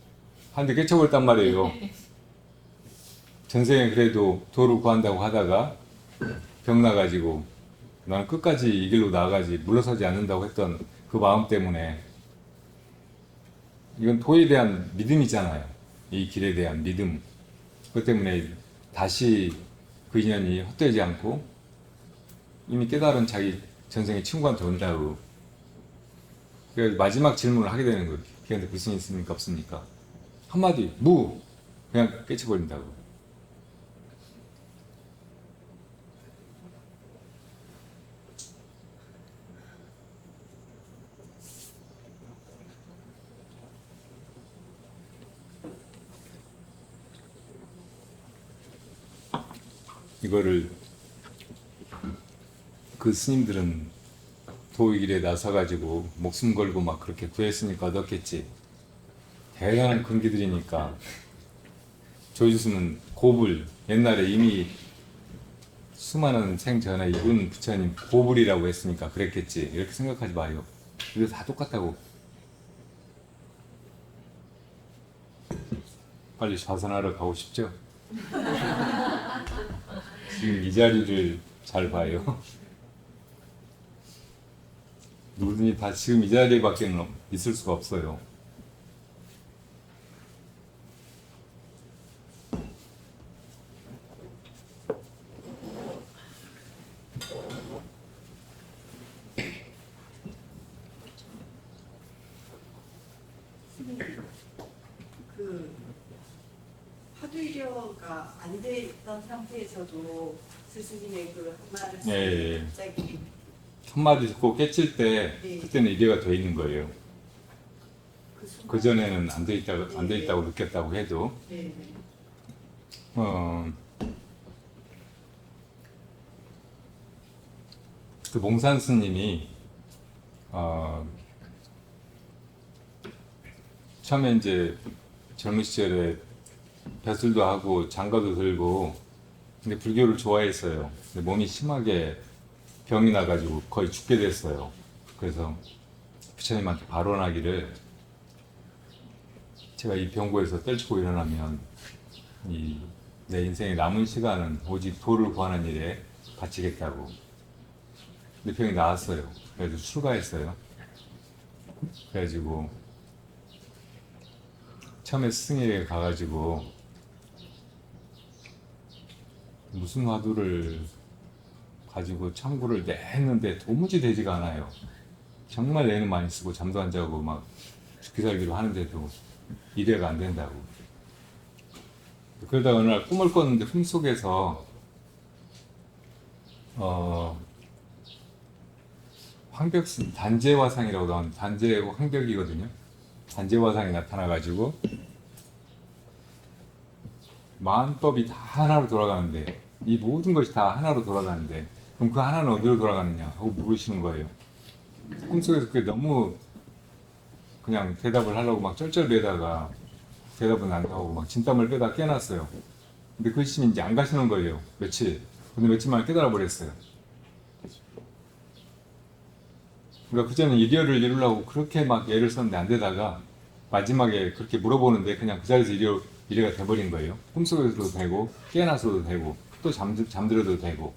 한 대 깨쳐버렸단 말이에요. 전생에 그래도 도를 구한다고 하다가 병 나가지고 나는 끝까지 이 길로 나아가지 물러서지 않는다고 했던 그 마음 때문에 이건 도에 대한 믿음이잖아요. 이 길에 대한 믿음. 그것 때문에 다시 그 인연이 헛되지 않고 이미 깨달은 자기 전생의 친구한테 온다고. 그래서 마지막 질문을 하게 되는 거예요. 걔한테 불성이 있습니까 없습니까? 한마디 무! 그냥 깨쳐버린다고. 이거를 그 스님들은 도의 길에 나서가지고 목숨 걸고 막 그렇게 구했으니까 얻었겠지. 대단한 근기들이니까. 조지스는 고불, 옛날에 이미 수많은 생 전에 이분 부처님 고불이라고 했으니까 그랬겠지. 이렇게 생각하지 마요. 이거 다 똑같다고. 빨리 좌선하러 가고 싶죠? 지금 이 자리를 잘 봐요. 누구든지 다 지금 이 자리밖에 있을 수가 없어요. 그 화두일교가 안 돼 있던 상태에서도 스승님의 그 한 말씀 예. 갑자기 한마디 듣고 깨칠 때 네. 그때는 이해가 돼 있는 거예요. 그 순간 그 전에는 안 돼 있다고 느꼈다고 해도 네. 그 몽산 스님이 처음에 이제 젊은 시절에 벼슬도 하고 장가도 들고 근데 불교를 좋아했어요. 근데 몸이 심하게 병이 나가지고 거의 죽게 됐어요. 그래서 부처님한테 발언하기를 제가 이 병고에서 떨치고 일어나면 내 인생의 남은 시간은 오직 도를 구하는 일에 바치겠다고. 근데 병이 나았어요. 그래서 출가했어요. 그래가지고 처음에 스승에게 가가지고 무슨 화두를 가지고 청구를 냈는데 도무지 되지가 않아요. 정말 내는 많이 쓰고 잠도 안 자고 막 죽기 살기로 하는데도 이래가 안 된다고. 그러다가 어느 날 꿈을 꿨는데 꿈속에서 황벽신 단재화상이라고 나오는데 단재고 황벽이거든요. 단재화상이 나타나가지고 만법이 다 하나로 돌아가는데 이 모든 것이 다 하나로 돌아가는데 그럼 그 하나는 어디로 돌아가느냐 하고 물으시는 거예요. 꿈속에서 그게 너무 그냥 대답을 하려고 막 쩔쩔대다가 대답은 안 나오고 막 진땀을 빼다 깨놨어요. 근데 그 시심이 이제 안 가시는 거예요. 며칠. 근데 며칠 만에 깨달아 버렸어요. 그러니까 그전에 이리어를 이루려고 그렇게 막 애를 썼는데 안 되다가 마지막에 그렇게 물어보는데 그냥 그 자리에서 이래가 돼버린 거예요. 꿈속에서도 되고 깨어나서도 되고 또 잠들어도 되고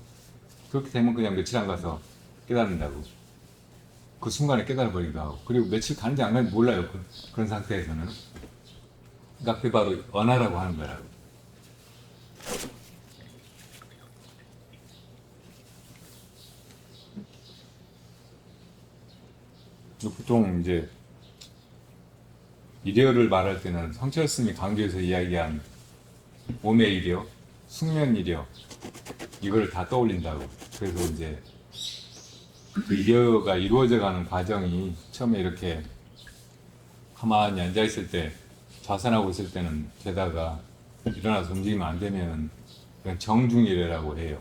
그렇게 되면 그냥 며칠 안 가서 깨닫는다고. 그 순간에 깨달아버리기도 하고 그리고 며칠 가는지 안 가는지 몰라요. 그런 상태에서는. 그러니까 그게 바로 언하라고 하는 거라고. 보통 이제 일여를 말할 때는 성철 스님이 강조해서 이야기한 오매일여, 숙면일여 이걸 다 떠올린다고. 그래서 이제 그 일여가 이루어져가는 과정이 처음에 이렇게 가만히 앉아 있을 때 좌선하고 있을 때는 되다가 일어나서 움직이면 안 되면 그냥 정중일여라고 해요.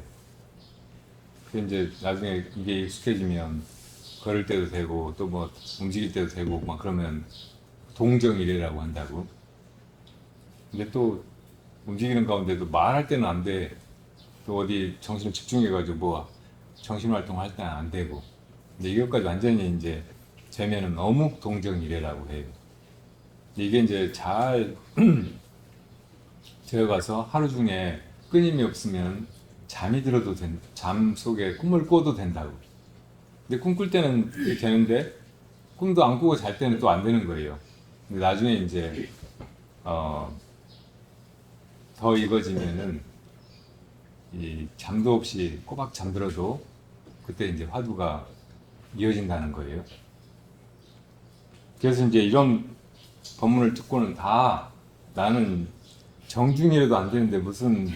근데 이제 나중에 이게 익숙해지면 걸을 때도 되고 또 뭐 움직일 때도 되고 막 그러면 동정일여라고 한다고. 근데 또 움직이는 가운데도 말할 때는 안 돼. 또 어디 정신을 집중해가지고 뭐 정신활동 할 때는 안 되고. 근데 이것까지 완전히 이제 되면은 어묵 동정일여라고 해요. 이게 이제 잘 되어가서 하루 중에 끊임이 없으면 잠이 들어도 잠 속에 꿈을 꿔도 된다고. 근데 꿈 꿀 때는 이렇게 되는데 꿈도 안 꾸고 잘 때는 또 안 되는 거예요. 근데 나중에 이제 더 익어지면은 이 잠도 없이 꼬박 잠들어도 그때 이제 화두가 이어진다는 거예요. 그래서 이제 이런 법문을 듣고는 다 나는 정중이라도 안 되는데 무슨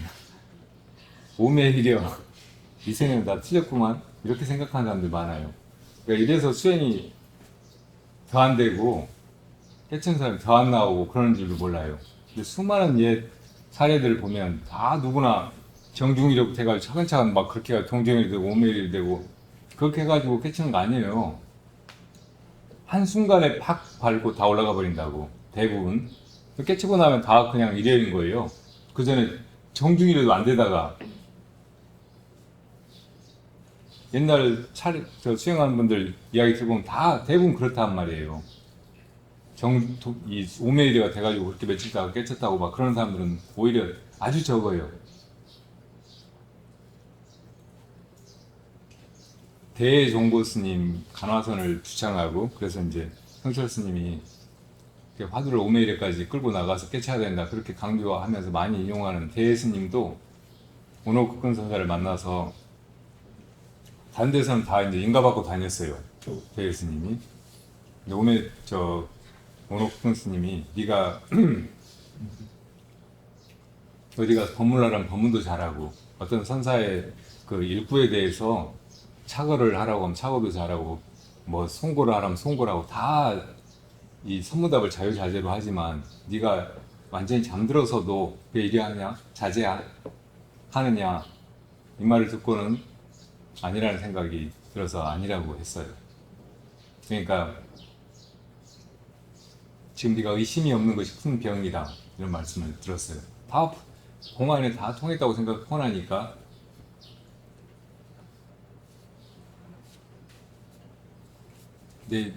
오매일여 이 생은 다 틀렸구만 이렇게 생각하는 사람들 많아요. 그러니까 이래서 수행이 더 안 되고 깨친 사람이 더 안 나오고 그러는 줄도 몰라요. 근데 수많은 옛 사례들을 보면 다 누구나 정중이로부터 해가지고 차근차근 막 그렇게 해가지고 동정이 되고 오매일이 되고 그렇게 해가지고 깨치는 거 아니에요. 한순간에 팍 밟고 다 올라가 버린다고 대부분. 깨치고 나면 다 그냥 일회인 거예요. 그 전에 정중이라도 안 되다가 옛날 저 수행하는 분들 이야기 들어보면 다 대부분 그렇단 말이에요. 이 오매일이가 돼가지고 그렇게 며칠 있다가 깨쳤다고 막 그런 사람들은 오히려 아주 적어요. 대종고 스님 간화선을 주창하고 그래서 이제 성철 스님이 화두를 오매일에까지 끌고 나가서 깨쳐야 된다 그렇게 강조하면서 많이 인용하는 대 스님도 오노크근선사를 만나서 다른 데서는 다 이제 인가받고 다녔어요. 대 스님이. 근데 오노크근 스님이 네가 어디 가서 법문하라면 법문도 잘하고 어떤 선사의 그 일부에 대해서 착어를 하라고 하면 착어도 잘하고 뭐 송고를 하라면 송고를 하고 다 이 선무답을 자유자재로 하지만 네가 완전히 잠들어서도 왜 이리 하냐 자제하느냐 이 말을 듣고는 아니라는 생각이 들어서 아니라고 했어요. 그러니까 지금 네가 의심이 없는 것이 큰 병이다 이런 말씀을 들었어요. 다 공안에 다 통했다고 생각하고 나니까 네,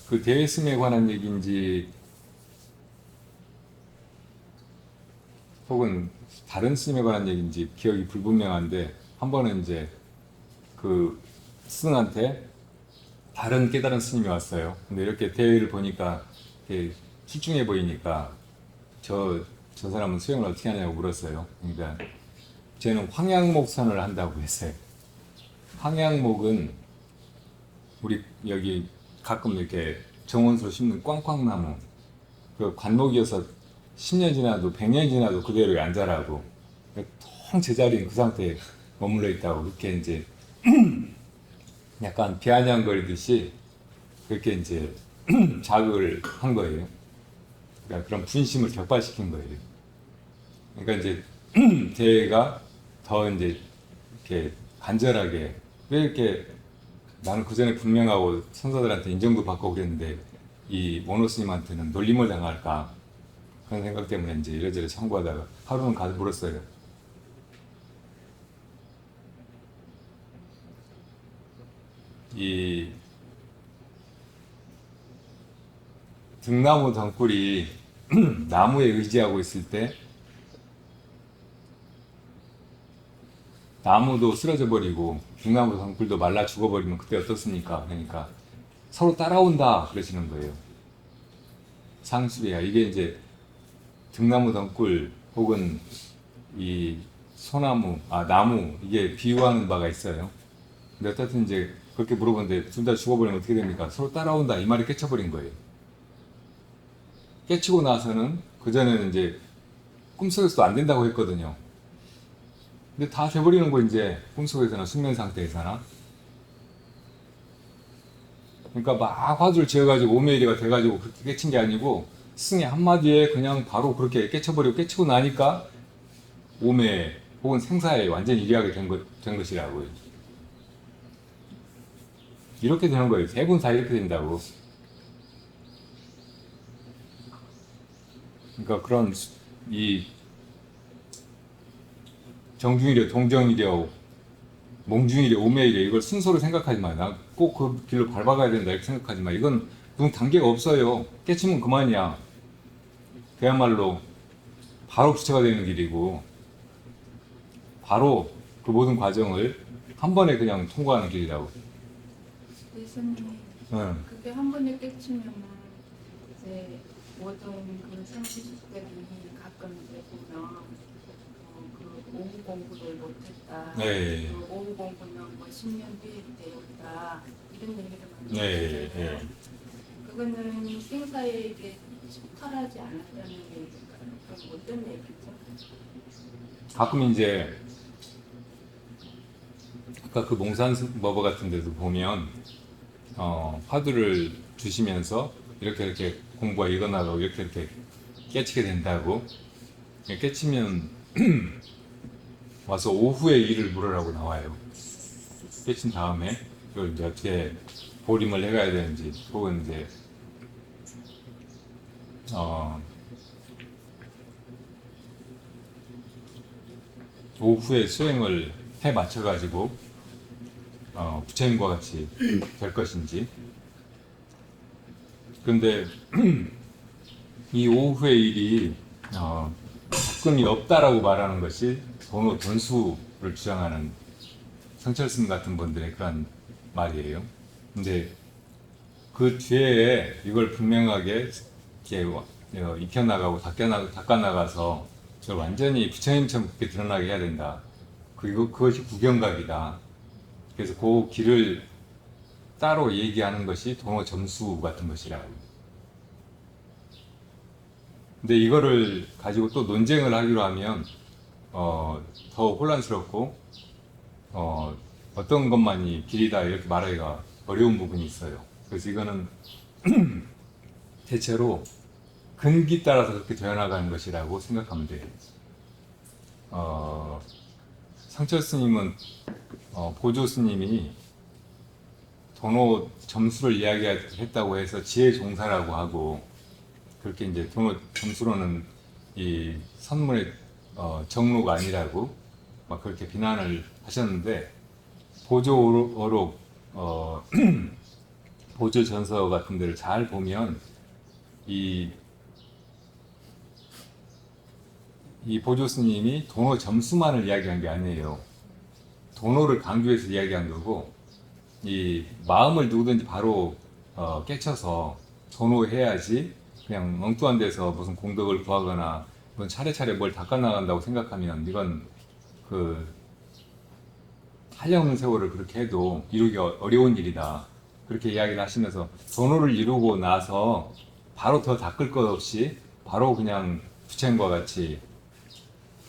그 대스님에 관한 얘기인지 혹은 다른 스님에 관한 얘기인지 기억이 불분명한데 한 번은 이제 그 스승한테 다른 깨달은 스님이 왔어요. 근데 이렇게 대회를 보니까 이렇게 출중해 보이니까 저 사람은 수행을 어떻게 하냐고 물었어요. 그러니까 쟤는 황양목선을 한다고 했어요. 황양목은 우리 여기 가끔 이렇게 정원수로 심는 꽝꽝나무 그 관목이어서 10년 지나도 100년 지나도 그대로 안 자라고 통 제자리인 그 상태에 머물러 있다고 그렇게 이제 약간 비아냥거리듯이 그렇게 이제 자극을 한 거예요. 그러니까 그런 분심을 격발시킨 거예요. 그러니까 이제 대회가 더 이제 이렇게 간절하게 왜 이렇게 나는 그 전에 분명하고 선사들한테 인정도 받고 그랬는데 이 원호 스님한테는 놀림을 당할까 그런 생각 때문에 이제 이래저래 참고하다가 하루는 가서 물었어요. 이 등나무 덩굴이 나무에 의지하고 있을 때 나무도 쓰러져 버리고 등나무 덩굴도 말라 죽어버리면 그때 어떻습니까? 그러니까 서로 따라온다 그러시는 거예요. 상수리야. 이게 이제 등나무 덩굴 혹은 이 소나무, 나무 이게 비유하는 바가 있어요. 근데 어쨌든 이제 그렇게 물어보는데 둘 다 죽어버리면 어떻게 됩니까? 서로 따라온다 이 말이 깨쳐버린 거예요. 깨치고 나서는 그전에는 이제 꿈속에서도 안 된다고 했거든요. 근데 다 돼버리는 거 이제 꿈속에서나 숙면 상태에서나. 그러니까 막 화두를 지어가지고 오메이리가 돼가지고 그렇게 깨친 게 아니고 스승의 한마디에 그냥 바로 그렇게 깨쳐버리고 깨치고 나니까 오메 혹은 생사에 완전히 일리하게 된 것이라고요. 이렇게 되는 거예요. 세 분 다 이렇게 된다고. 그러니까 그런 이 정중이래, 동정이래, 몽중이래, 오메이래 이걸 순서로 생각하지 마. 나 꼭 그 길로 밟아가야 된다 이렇게 생각하지 마. 이건 무슨 단계가 없어요. 깨치면 그만이야. 그야말로 바로 부처가 되는 길이고 바로 그 모든 과정을 한 번에 그냥 통과하는 길이라고. 예수님, 응. 그게 한 번에 깨치면은 이제 모든 그 상시식들이 가끔 이제 보면 그 오후 공부를 못했다. 네. 그 오후 공부는 뭐 10년 뒤에 되었다. 이런 얘기를 많이 네. 하잖아요. 네. 그거는 생사에게 식탈하지 않았다는 얘기니까 그건 어떤 얘기죠? 가끔 이제 아까 그 몽산버버 같은 데도 보면 화두를 주시면서 이렇게 공부가 이거나고 이렇게 깨치게 된다고. 깨치면 와서 오후에 일을 물으라고 나와요. 깨친 다음에 그걸 이제 어떻게 보림을 해가야 되는지 혹은 이제 오후에 수행을 해 맞춰가지고 부처님과 같이 될 것인지. 그런데 이 오후의 일이 접근이 없다라고 말하는 것이 번호 전수를 주장하는 성철스님 같은 분들의 그런 말이에요. 근데 그 뒤에 이걸 분명하게 이렇게 익혀나가고 닦아나가서 저를 완전히 부처님처럼 그렇게 드러나게 해야 된다. 그리고 그것이 구경각이다. 그래서 그 길을 따로 얘기하는 것이 도노 점수 같은 것이라고. 근데 이거를 가지고 또 논쟁을 하기로 하면 더 혼란스럽고 어떤 것만이 길이다 이렇게 말하기가 어려운 부분이 있어요. 그래서 이거는 대체로 근기 따라서 그렇게 되어나가는 것이라고 생각하면 돼요. 상철 스님은 보조 스님이 도노 점수를 이야기했다고 해서 지혜 종사라고 하고, 그렇게 이제 도노 점수로는 이 선문의 정로가 아니라고 막 그렇게 비난을 하셨는데, 보조어록 보조 전서 같은 데를 잘 보면 이 보조 스님이 도노 점수만을 이야기한 게 아니에요. 도노를 강조해서 이야기한 거고, 이 마음을 누구든지 바로 깨쳐서 도노해야지 그냥 엉뚱한 데서 무슨 공덕을 구하거나 무슨 차례차례 뭘 닦아나간다고 생각하면 이건 그 한량없는 세월을 그렇게 해도 이루기 어려운 일이다. 그렇게 이야기를 하시면서 도노를 이루고 나서 바로 더 닦을 것 없이 바로 그냥 부처님과 같이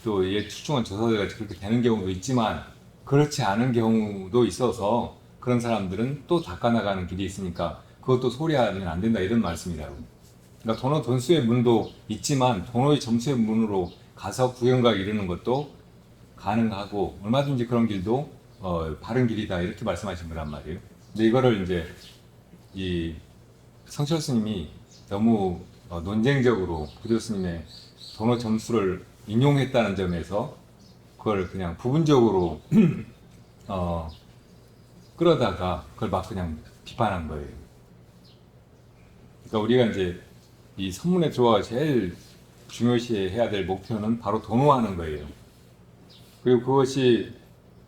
또 이 출중한 조사들 같이 그렇게 되는 경우도 있지만, 그렇지 않은 경우도 있어서 그런 사람들은 또 닦아나가는 길이 있으니까 그것도 소리하면 안 된다 이런 말씀이라고. 그러니까 도노 돈수의 문도 있지만 도노의 점수의 문으로 가서 구경각 이루는 것도 가능하고 얼마든지 그런 길도 바른 길이다 이렇게 말씀하신 거란 말이에요. 근데 이거를 이제 이 성철 스님이 너무 논쟁적으로 부조 스님의 도노 점수를 인용했다는 점에서 그걸 그냥 부분적으로 끌어다가 그걸 막 그냥 비판한 거예요. 그러니까 우리가 이제 이 선문에 들어와 제일 중요시 해야 될 목표는 바로 도노하는 거예요. 그리고 그것이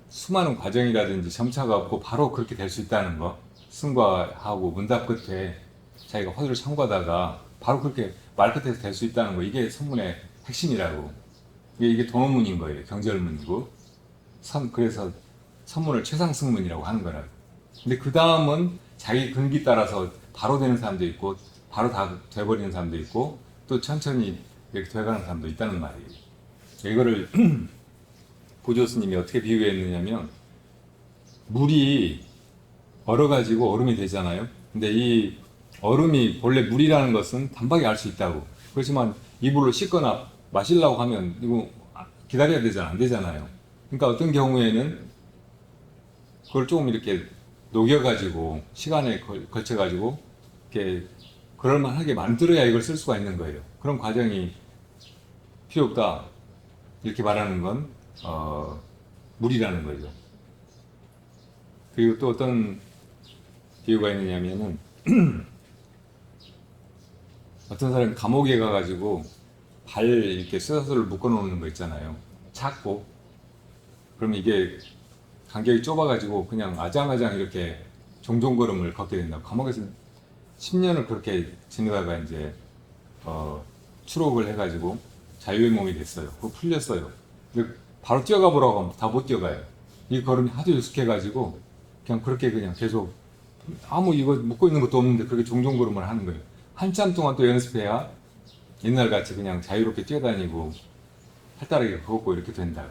수많은 과정이라든지 점차가 없고 바로 그렇게 될 수 있다는 거. 승과하고 문답 끝에 자기가 화두를 참고하다가 바로 그렇게 말 끝에서 될 수 있다는 거. 이게 선문의 핵심이라고. 이게 도노문인 거예요. 경절문이고. 그래서 선문을 최상승문이라고 하는 거라고. 근데 그 다음은 자기 근기 따라서 바로 되는 사람도 있고 바로 다 돼버리는 사람도 있고 또 천천히 이렇게 돼가는 사람도 있다는 말이에요. 이거를 보조 스님이 어떻게 비유했느냐면 물이 얼어가지고 얼음이 되잖아요. 근데 이 얼음이 본래 물이라는 것은 단박에 알 수 있다고. 그렇지만 이불로 씻거나 마시려고 하면 이거 기다려야 되잖아. 안 되잖아요. 그러니까 어떤 경우에는 그걸 조금 이렇게 녹여가지고 시간에 걸쳐가지고 이렇게 그럴만하게 만들어야 이걸 쓸 수가 있는 거예요. 그런 과정이 필요 없다. 이렇게 말하는 건 물이라는 거죠. 그리고 또 어떤 비유가 있느냐면은 어떤 사람이 감옥에 가가지고 발 이렇게 쇠사슬을 묶어놓는 거 있잖아요. 찾고 그러면 이게 간격이 좁아가지고 그냥 아장아장 이렇게 종종걸음을 걷게 된다고. 감옥에서 10년을 그렇게 지내다가 이제 추록을 해가지고 자유의 몸이 됐어요. 그거 풀렸어요. 근데 바로 뛰어가 보라고 하면 다 못 뛰어가요. 이 걸음이 하도 익숙해가지고 그냥 그렇게 그냥 계속 아무 이거 묶고 있는 것도 없는데 그렇게 종종걸음을 하는 거예요. 한참 동안 또 연습해야 옛날같이 그냥 자유롭게 뛰어다니고 활달하게 걷고 이렇게 된다고.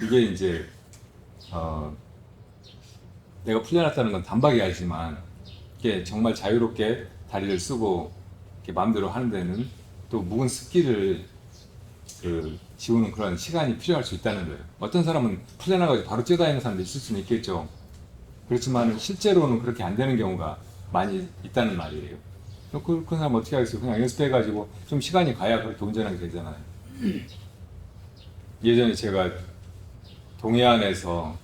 이게 이제 내가 풀려났다는 건 단박에 알지만 이게 정말 자유롭게 다리를 쓰고 이렇게 마음대로 하는 데는 또 묵은 습기를 지우는 그런 시간이 필요할 수 있다는 거예요. 어떤 사람은 풀려나가지고 바로 뛰어다니는 사람도 있을 수는 있겠죠. 그렇지만 실제로는 그렇게 안 되는 경우가 많이 있다는 말이에요. 그 사람 어떻게 하겠어요? 그냥 연습해가지고 좀 시간이 가야 그렇게 운전하게 되잖아요. 예전에 제가 동해안에서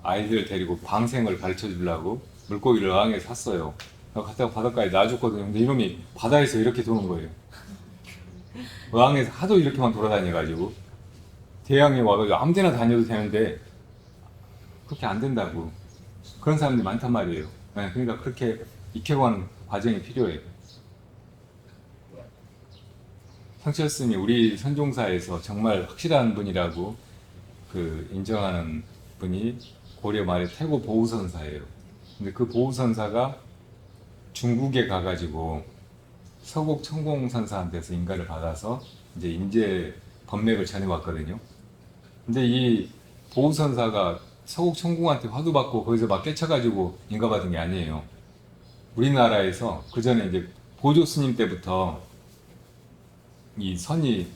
아이들 데리고 방생을 가르쳐 주려고 물고기를 어항에 샀어요. 갔다가 바닷가에 놔줬거든요. 근데 이놈이 바다에서 이렇게 도는 거예요. 어항에서 하도 이렇게만 돌아다녀가지고 대양에 와가지고 아무 데나 다녀도 되는데 그렇게 안 된다고. 그런 사람들이 많단 말이에요. 네, 그러니까 그렇게 익혀가는 과정이 필요해요. 성철 스님이 우리 선종사에서 정말 확실한 분이라고 인정하는 분이 고려 말에 태고 보우선사예요. 근데 그 보우선사가 중국에 가가지고 서국 청공선사한테서 인가를 받아서 이제 인제 법맥을 전해왔거든요. 근데 이 보우선사가 서국 청공한테 화두받고 거기서 막 깨쳐가지고 인가받은 게 아니에요. 우리나라에서 그 전에 이제 보조 스님 때부터 이 선이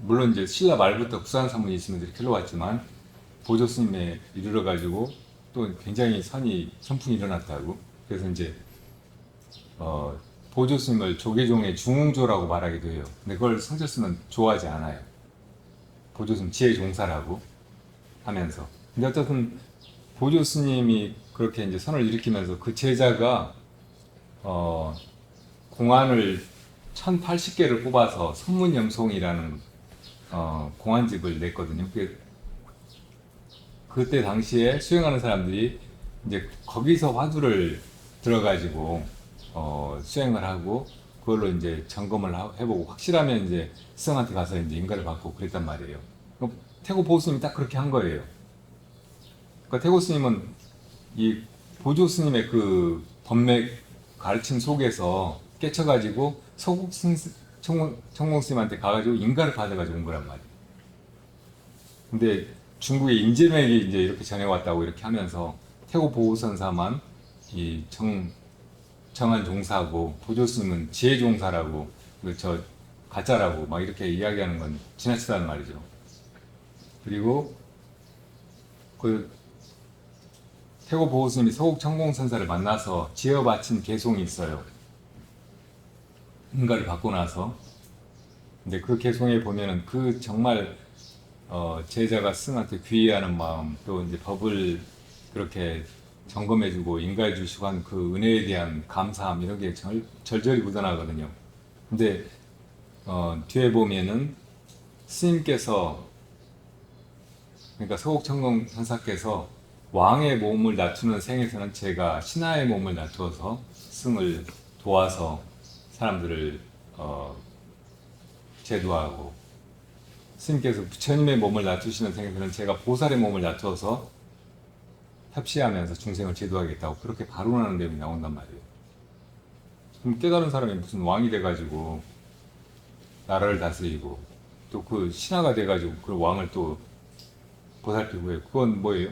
물론 이제 신라 말부터 국산 사문이 있으면서 이렇게 흘러왔지만 보조 스님에 이르러 가지고 또 굉장히 선풍이 일어났다고. 그래서 이제 보조 스님을 조계종의 중웅조라고 말하기도 해요. 근데 그걸 성철 스님은 좋아하지 않아요. 보조 스님 지혜 종사라고 하면서. 근데 어쨌든 보조 스님이 그렇게 이제 선을 일으키면서 그 제자가 공안을 1080개를 뽑아서 선문염송이라는 공안집을 냈거든요. 그때 당시에 수행하는 사람들이 이제 거기서 화두를 들어가지고 수행을 하고 그걸로 이제 점검을 해보고 확실하면 이제 스승한테 가서 이제 인가를 받고 그랬단 말이에요. 태고 보스님이 딱 그렇게 한 거예요. 그러니까 태고 스님은 이 보조 스님의 그 법맥 가르침 속에서 깨쳐가지고 서국 청공 스님한테 가가지고 인가를 받아가지고 온 거란 말이에요. 근데 중국의 인제맥이 이제 이렇게 전해왔다고 이렇게 하면서 태고 보우선사만 이 정한 종사고 보조 스님은 지혜 종사라고 저 가짜라고 막 이렇게 이야기하는 건 지나치다는 말이죠. 그리고 그 태고 보우스님이 서국 청공선사를 만나서 지어 바친 개송이 있어요. 인가를 받고 나서. 근데 그 개송에 보면은 그 정말 제자가 스승한테 귀의하는 마음, 또 이제 법을 그렇게 점검해주고 인가해주시고 한 그 은혜에 대한 감사함 이런 게 절절히 묻어나거든요. 근데 뒤에 보면은 스님께서 그러니까 서국 청공 선사께서 왕의 몸을 낮추는 생에서는 제가 신하의 몸을 낮추어서 승을 도와서 사람들을 제도하고, 스님께서 부처님의 몸을 낮추시는 생에서는 제가 보살의 몸을 낮춰서 협시하면서 중생을 제도하겠다고 그렇게 발언하는 내용이 나온단 말이에요. 그럼 깨달은 사람이 무슨 왕이 돼가지고 나라를 다스리고 또 그 신하가 돼가지고 그 왕을 또 보살피고 해요. 그건 뭐예요?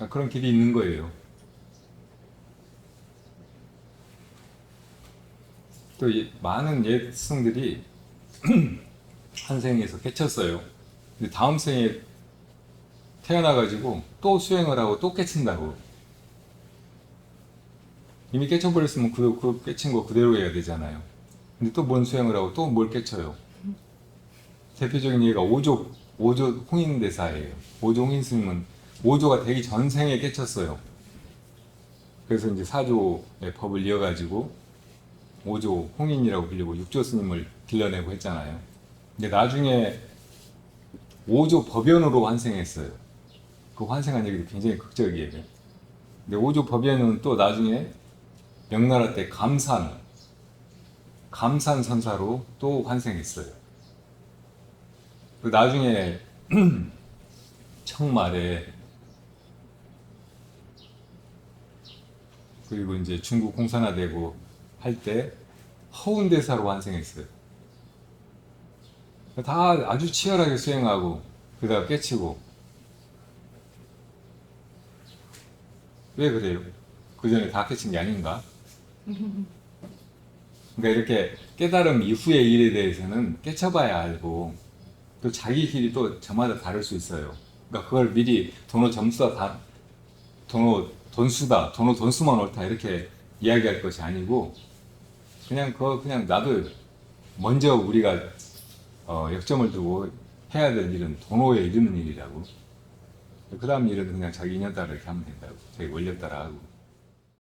그런 길이 있는 거예요. 또 많은 옛 스승들이 한 생에서 깨쳤어요. 근데 다음 생에 태어나가지고 또 수행을 하고 또 깨친다고. 이미 깨쳐버렸으면 그 깨친 거 그대로 해야 되잖아요. 근데 또 뭔 수행을 하고 또 뭘 깨쳐요. 대표적인 예가 오조 홍인대사예요. 오조 홍인 스님은 오조가 되기 전 생에 깨쳤어요. 그래서 이제 사조의 법을 이어가지고 오조 홍인이라고 불리고 육조 스님을 길러내고 했잖아요. 근데 나중에 오조 법연으로 환생했어요. 그 환생한 얘기도 굉장히 극적이에요. 근데 오조 법연은 또 나중에 명나라 때 감산 선사로 또 환생했어요. 그 나중에 청말에 그리고 이제 중국 공산화되고 할 때 허운대사로 환생했어요. 다 아주 치열하게 수행하고 그러다가 깨치고. 왜 그래요? 그 전에 다 깨친 게 아닌가? 그러니까 이렇게 깨달음 이후의 일에 대해서는 깨쳐봐야 알고 또 자기 길이 또 저마다 다를 수 있어요. 그러니까 그걸 미리 돈수다, 돈수만 옳다 이렇게 이야기할 것이 아니고 그냥 나도 먼저 우리가 역점을 두고 해야 될 일은 돈호에 이르는 일이라고. 그 다음 일은 그냥 자기 인연 따라 이렇게 하면 된다고. 자기 원력 따라 하고.